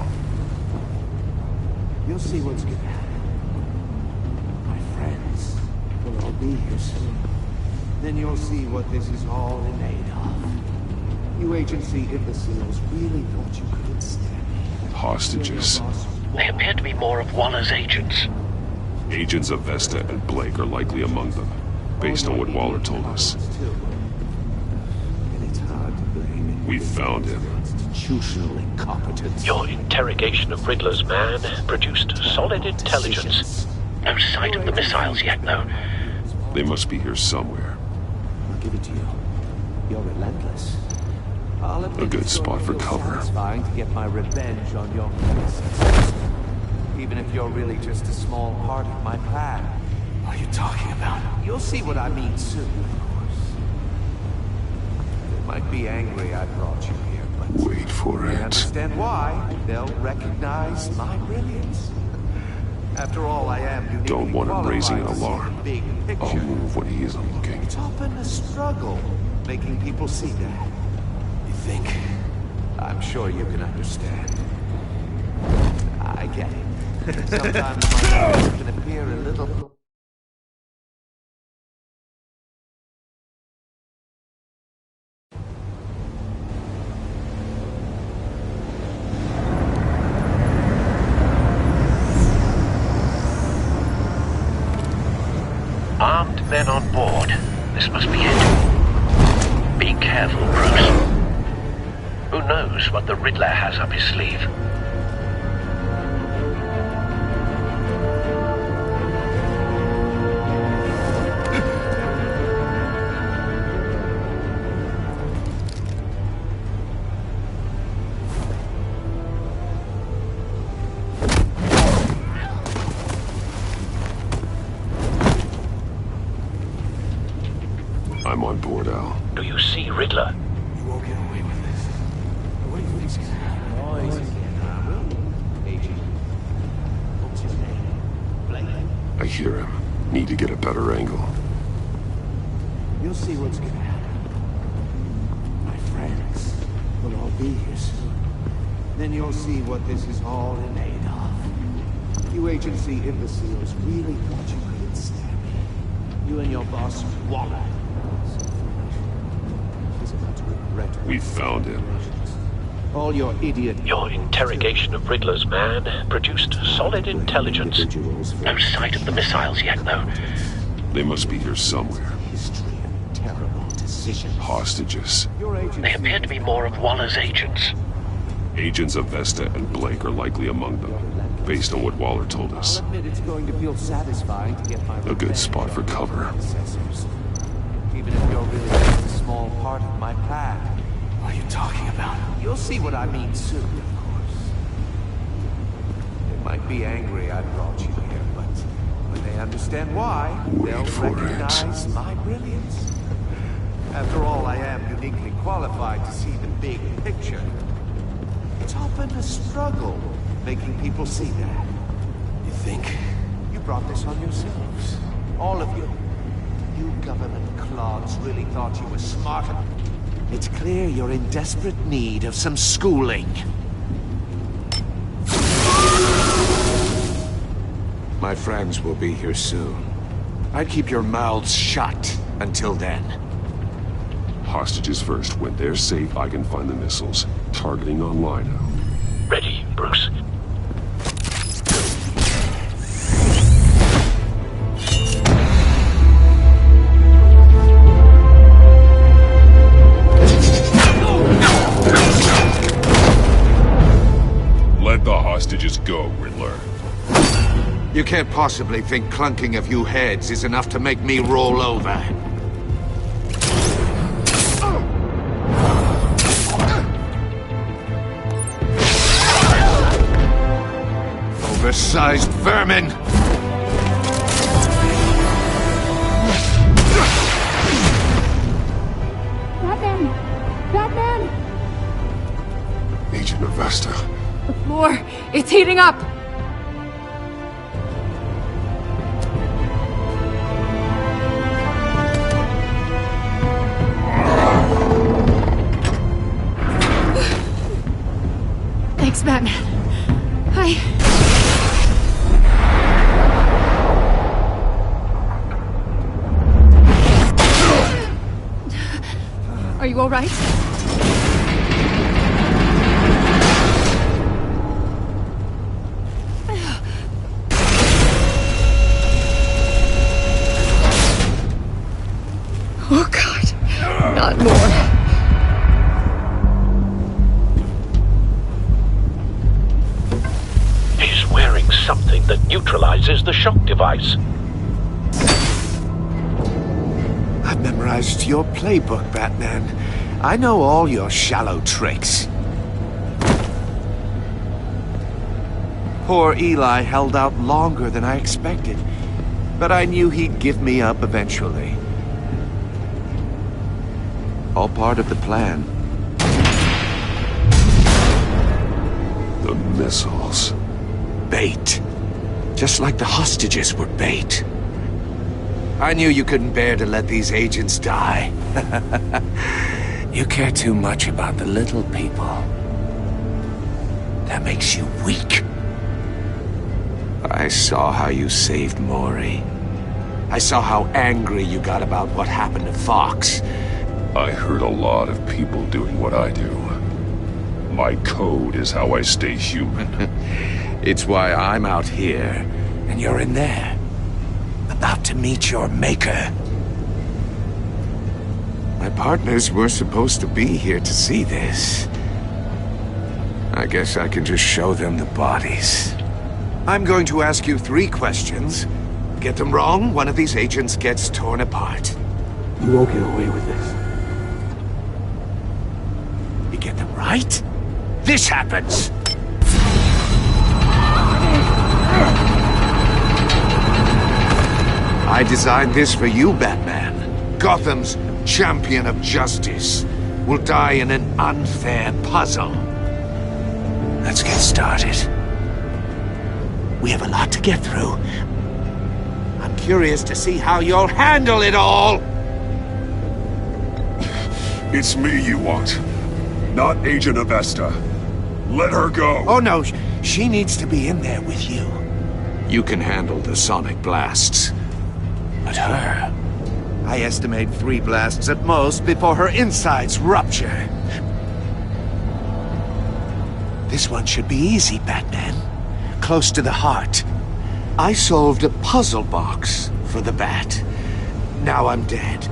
You'll see what's gonna happen. My friends will all be here soon. Then you'll see what this is all made of. You agency imbeciles really thought you could withstand me. Hostages. They appear to be more of Waller's agents. Agents of Vesta and Blake are likely among them, based on what Waller told us. We found him. Institutional incompetence. Your interrogation of Riddler's man produced solid intelligence. No sight of the missiles yet, though. They must be here somewhere. I'll give it to you. You're relentless. A good spot for cover. Satisfying to get my revenge on your predecessors. Even if you're really just a small part of my plan. What are you talking about? You'll see what I mean soon, of course. They might be angry I brought you here, but... Wait for I it. understand why. They'll recognize my brilliance. After all, I am uniquely Don't want him raising an qualified to see alarm. the big picture. I'll move when he isn't looking. It's often a struggle making people see that. You think? I'm sure you can understand. I get it. Sometimes my words can appear a little... Armed men on board. This must be it. Be careful, Bruce. Who knows what the Riddler has up his sleeve? tell. Do you see Riddler? You won't get away with this. What do you think's gonna happen? Agent. What's his name? Blake? I hear him. Need to get a better angle. You'll see what's gonna happen. My friends will all be here soon. Then you'll see what this is all in aid of. You agency imbeciles really thought you couldn't stand me. You and your boss, Waller. He's about to regret. We found him. All your idiot... Your interrogation of Riddler's man produced solid intelligence. No sight of the missiles yet, though. They must be here somewhere. Terrible decision. Hostages. They appear to be more of Waller's agents. Agents of Vesta and Blake are likely among them, based on what Waller told us. I'll admit it's going to feel satisfying to get my A good spot for cover. Even if you're really just a small part of my plan. What are you talking about? You'll see what I mean soon, of course. They might be angry I brought you here, but when they understand why, they'll recognize my brilliance. After all, I am uniquely qualified to see the big picture. It's often a struggle making people see that. You think? You brought this on yourselves. All of you. You government clods really thought you were smarter. It's clear you're in desperate need of some schooling. My friends will be here soon. I'd keep your mouths shut until then. Hostages first. When they're safe, I can find the missiles. Targeting online now. Ready, Bruce. Let the hostages go, Riddler. You can't possibly think clunking a few heads is enough to make me roll over. Oversized vermin! Batman! Batman! Agent of Vesta. The floor, it's heating up! Thanks, Batman. Are you all right? Oh, God. Not more. He's wearing something that neutralizes the shock device. I've memorized your playbook, Batman. I know all your shallow tricks. Poor Eli held out longer than I expected, but I knew he'd give me up eventually. All part of the plan. The missiles. Bait. Just like the hostages were bait. I knew you couldn't bear to let these agents die. You care too much about the little people. That makes you weak. I saw how you saved Maury. I saw how angry you got about what happened to Fox. I hurt a lot of people doing what I do. My code is how I stay human. It's why I'm out here, and you're in there. About to meet your maker. My partners were supposed to be here to see this. I guess I can just show them the bodies. I'm going to ask you 3 questions. Get them wrong, one of these agents gets torn apart. You won't get away with this. You get them right, this happens! I designed this for you, Batman. Gotham's champion of justice, will die in an unfair puzzle. Let's get started. We have a lot to get through. I'm curious to see how you'll handle it all. It's me you want, not Agent Avesta. Let her go. Oh no, she needs to be in there with you. You can handle the sonic blasts. But her... I estimate 3 blasts at most before her insides rupture. This one should be easy, Batman. Close to the heart. I solved a puzzle box for the Bat. Now I'm dead.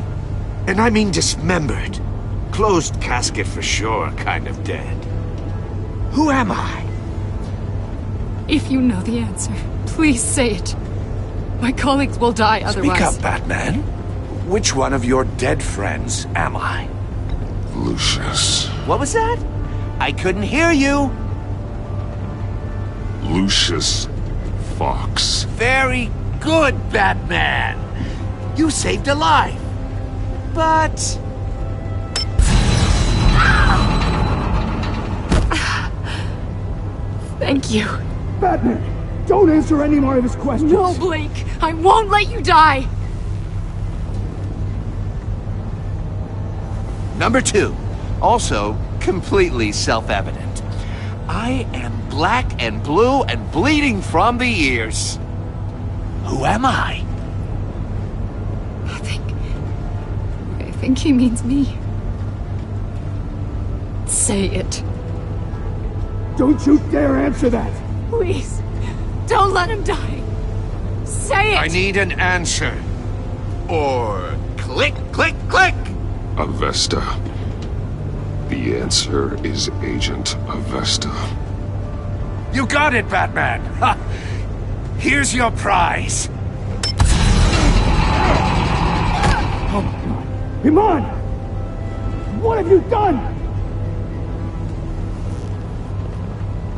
And I mean dismembered. Closed casket for sure, kind of dead. Who am I? If you know the answer, please say it. My colleagues will die otherwise. Speak up, Batman. Which one of your dead friends am I? Lucius. What was that? I couldn't hear you. Lucius Fox. Very good, Batman. You saved a life. But... Thank you. Batman, don't answer any more of his questions. No, Blake. I won't let you die. Number 2. Also completely self-evident. I am black and blue and bleeding from the ears. Who am I? I think he means me. Say it. Don't you dare answer that! Please, don't let him die. Say it! I need an answer. Or click, click, click! Avesta. The answer is Agent Avesta. You got it, Batman! Ha. Here's your prize. Oh my God. Iman! What have you done?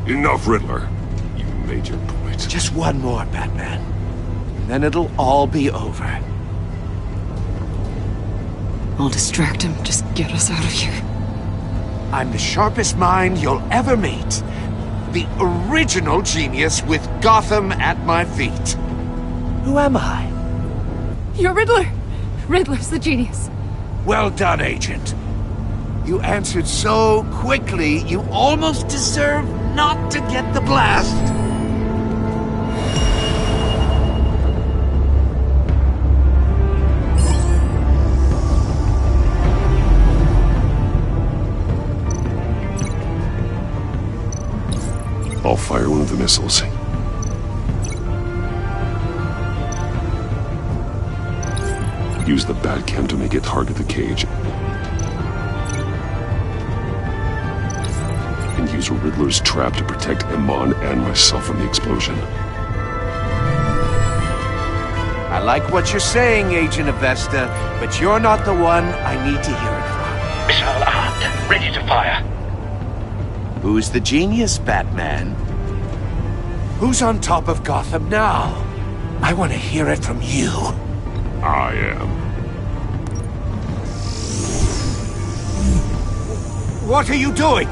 Enough, Riddler. You made your point. Just one more, Batman. And then it'll all be over. I'll distract him. Just get us out of here. I'm the sharpest mind you'll ever meet. The original genius with Gotham at my feet. Who am I? You're Riddler. Riddler's the genius. Well done, Agent. You answered so quickly, you almost deserve not to get the blast. I'll fire one of the missiles. Use the Batcam to make it target the cage. And use Riddler's trap to protect Iman and myself from the explosion. I like what you're saying, Agent Avesta, but you're not the one I need to hear it from. Missile armed, ready to fire. Who's the genius, Batman? Who's on top of Gotham now? I want to hear it from you. I am. What are you doing?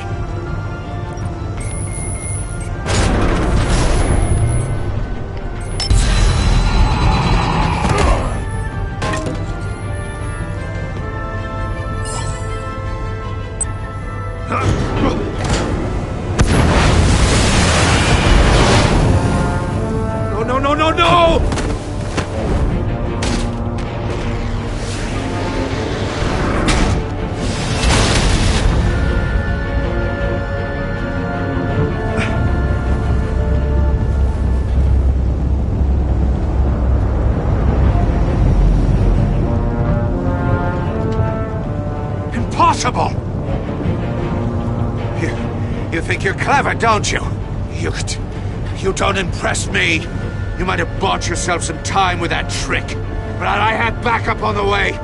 No! Impossible! You think you're clever, don't you? You don't impress me. You might have bought yourself some time with that trick, but I had backup on the way.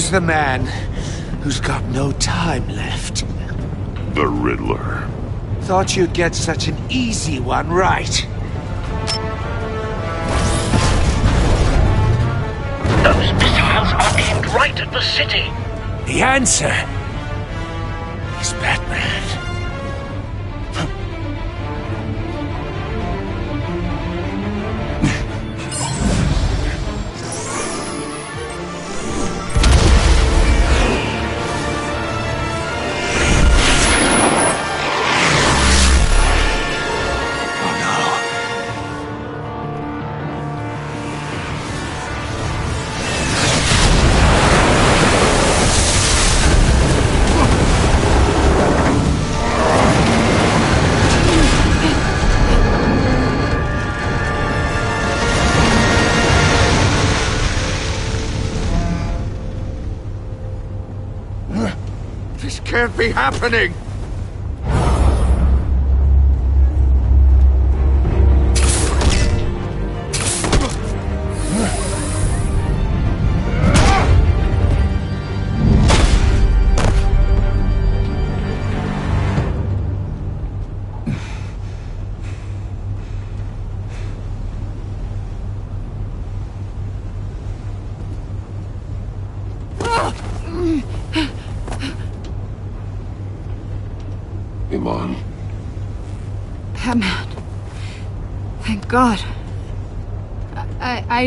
Who's the man who's got no time left? The Riddler. Thought you'd get such an easy one right. Those missiles are aimed right at the city. The answer is Batman. Can't be happening! Iman. Batman. Thank God. I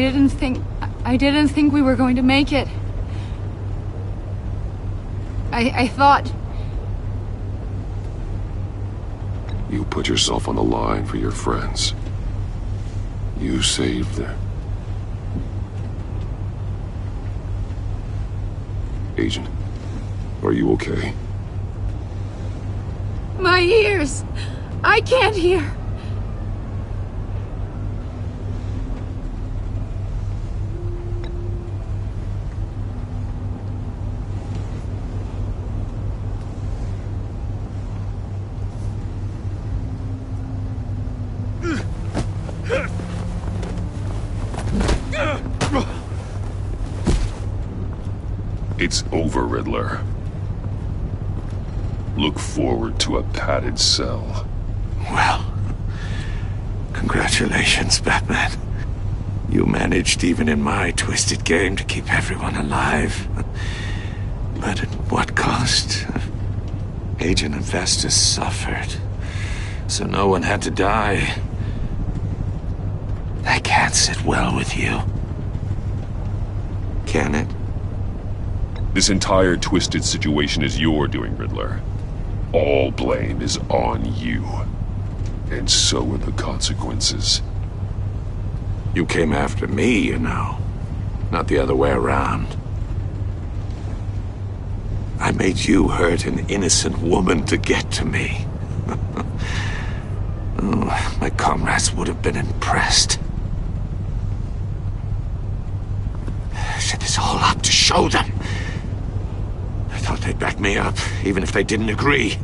didn't think we were going to make it. I thought... You put yourself on the line for your friends. You saved them. Agent, are you okay? My ears! I can't hear! It's over, Riddler. Look forward to a padded cell. Well, congratulations, Batman. You managed, even in my twisted game, to keep everyone alive. But at what cost? Agent Infestus suffered, so no one had to die. That can't sit well with you. Can it? This entire twisted situation is your doing, Riddler. All blame is on you. And so are the consequences. You came after me, you know. Not the other way around. I made you hurt an innocent woman to get to me. Oh, my comrades would have been impressed. I set this all up to show them. I thought they'd back me up, even if they didn't agree.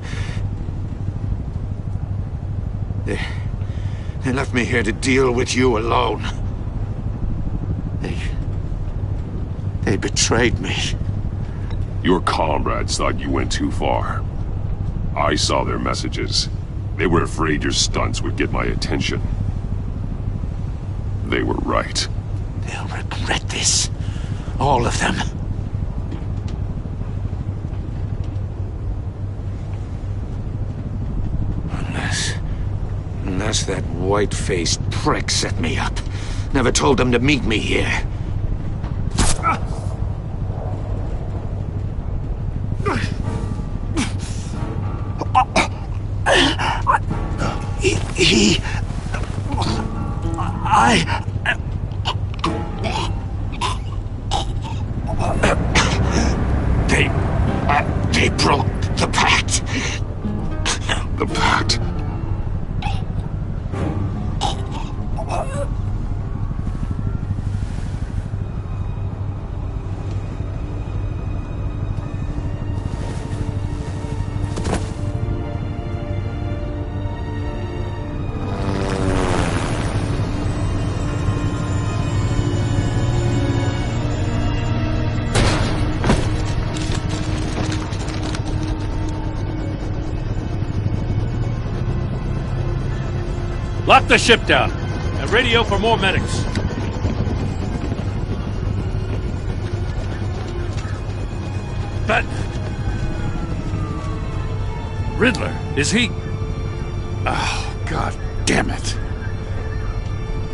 They left me here to deal with you alone. They betrayed me. Your comrades thought you went too far. I saw their messages. They were afraid your stunts would get my attention. They were right. They'll regret this. All of them. Unless that white-faced prick set me up. Never told them to meet me here. They broke the pact. The pact? Lock the ship down. And radio for more medics. Batman. Riddler, is he... Oh, God damn it.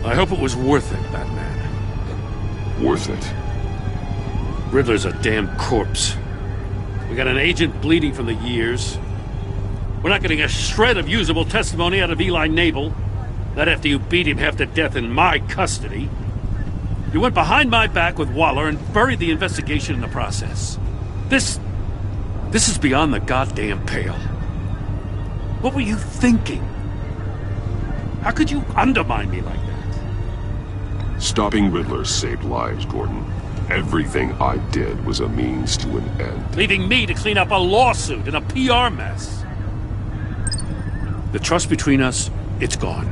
I hope it was worth it, Batman. Worth it. Riddler's a damn corpse. We got an agent bleeding from the years. We're not getting a shred of usable testimony out of Eli Nabel. Not after you beat him half to death in my custody. You went behind my back with Waller and buried the investigation in the process. This is beyond the goddamn pale. What were you thinking? How could you undermine me like that? Stopping Riddler saved lives, Gordon. Everything I did was a means to an end. Leaving me to clean up a lawsuit and a PR mess. The trust between us, it's gone.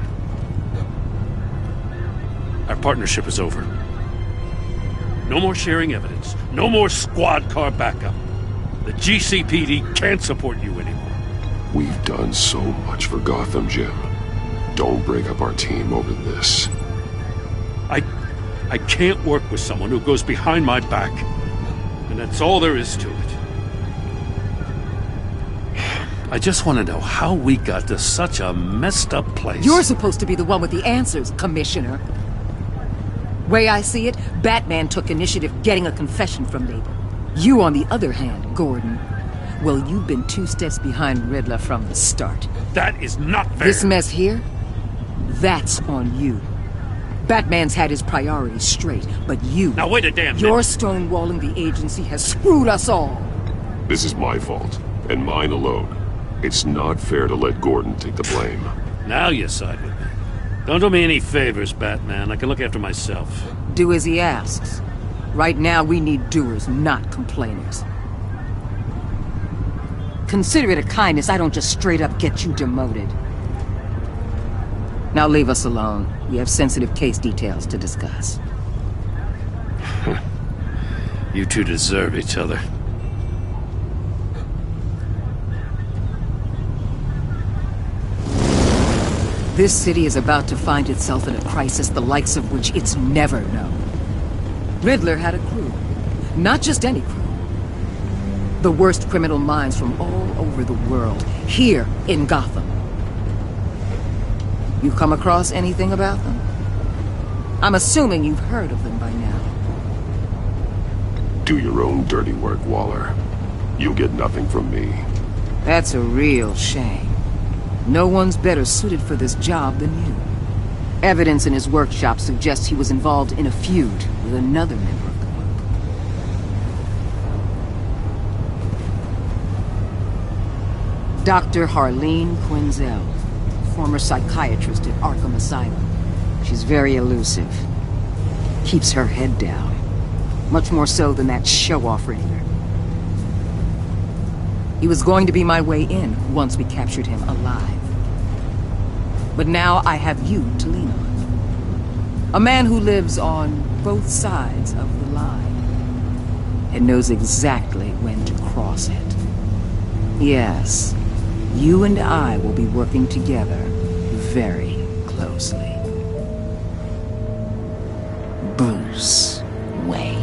Our partnership is over. No more sharing evidence. No more squad car backup. The GCPD can't support you anymore. We've done so much for Gotham, Jim. Don't break up our team over this. I can't work with someone who goes behind my back. And that's all there is to it. I just want to know how we got to such a messed up place. You're supposed to be the one with the answers, Commissioner. Way I see it, Batman took initiative getting a confession from Nabel. You, on the other hand, Gordon, well, you've been 2 steps behind Riddler from the start. That is not fair. This mess here, that's on you. Batman's had his priorities straight, but you... Now wait a damn minute. Your stonewalling the agency has screwed us all. This is my fault, and mine alone. It's not fair to let Gordon take the blame. Now you side with me. Don't do me any favors, Batman. I can look after myself. Do as he asks. Right now, we need doers, not complainers. Consider it a kindness I don't just straight up get you demoted. Now leave us alone. We have sensitive case details to discuss. You two deserve each other. This city is about to find itself in a crisis the likes of which it's never known. Riddler had a crew. Not just any crew. The worst criminal minds from all over the world, here in Gotham. You come across anything about them? I'm assuming you've heard of them by now. Do your own dirty work, Waller. You'll get nothing from me. That's a real shame. No one's better suited for this job than you. Evidence in his workshop suggests he was involved in a feud with another member of the group. Dr. Harleen Quinzel, former psychiatrist at Arkham Asylum. She's very elusive. Keeps her head down. Much more so than that show-off Riddler. He was going to be my way in once we captured him alive. But now I have you to lean on. A man who lives on both sides of the line and knows exactly when to cross it. Yes, you and I will be working together very closely. Bruce Wayne.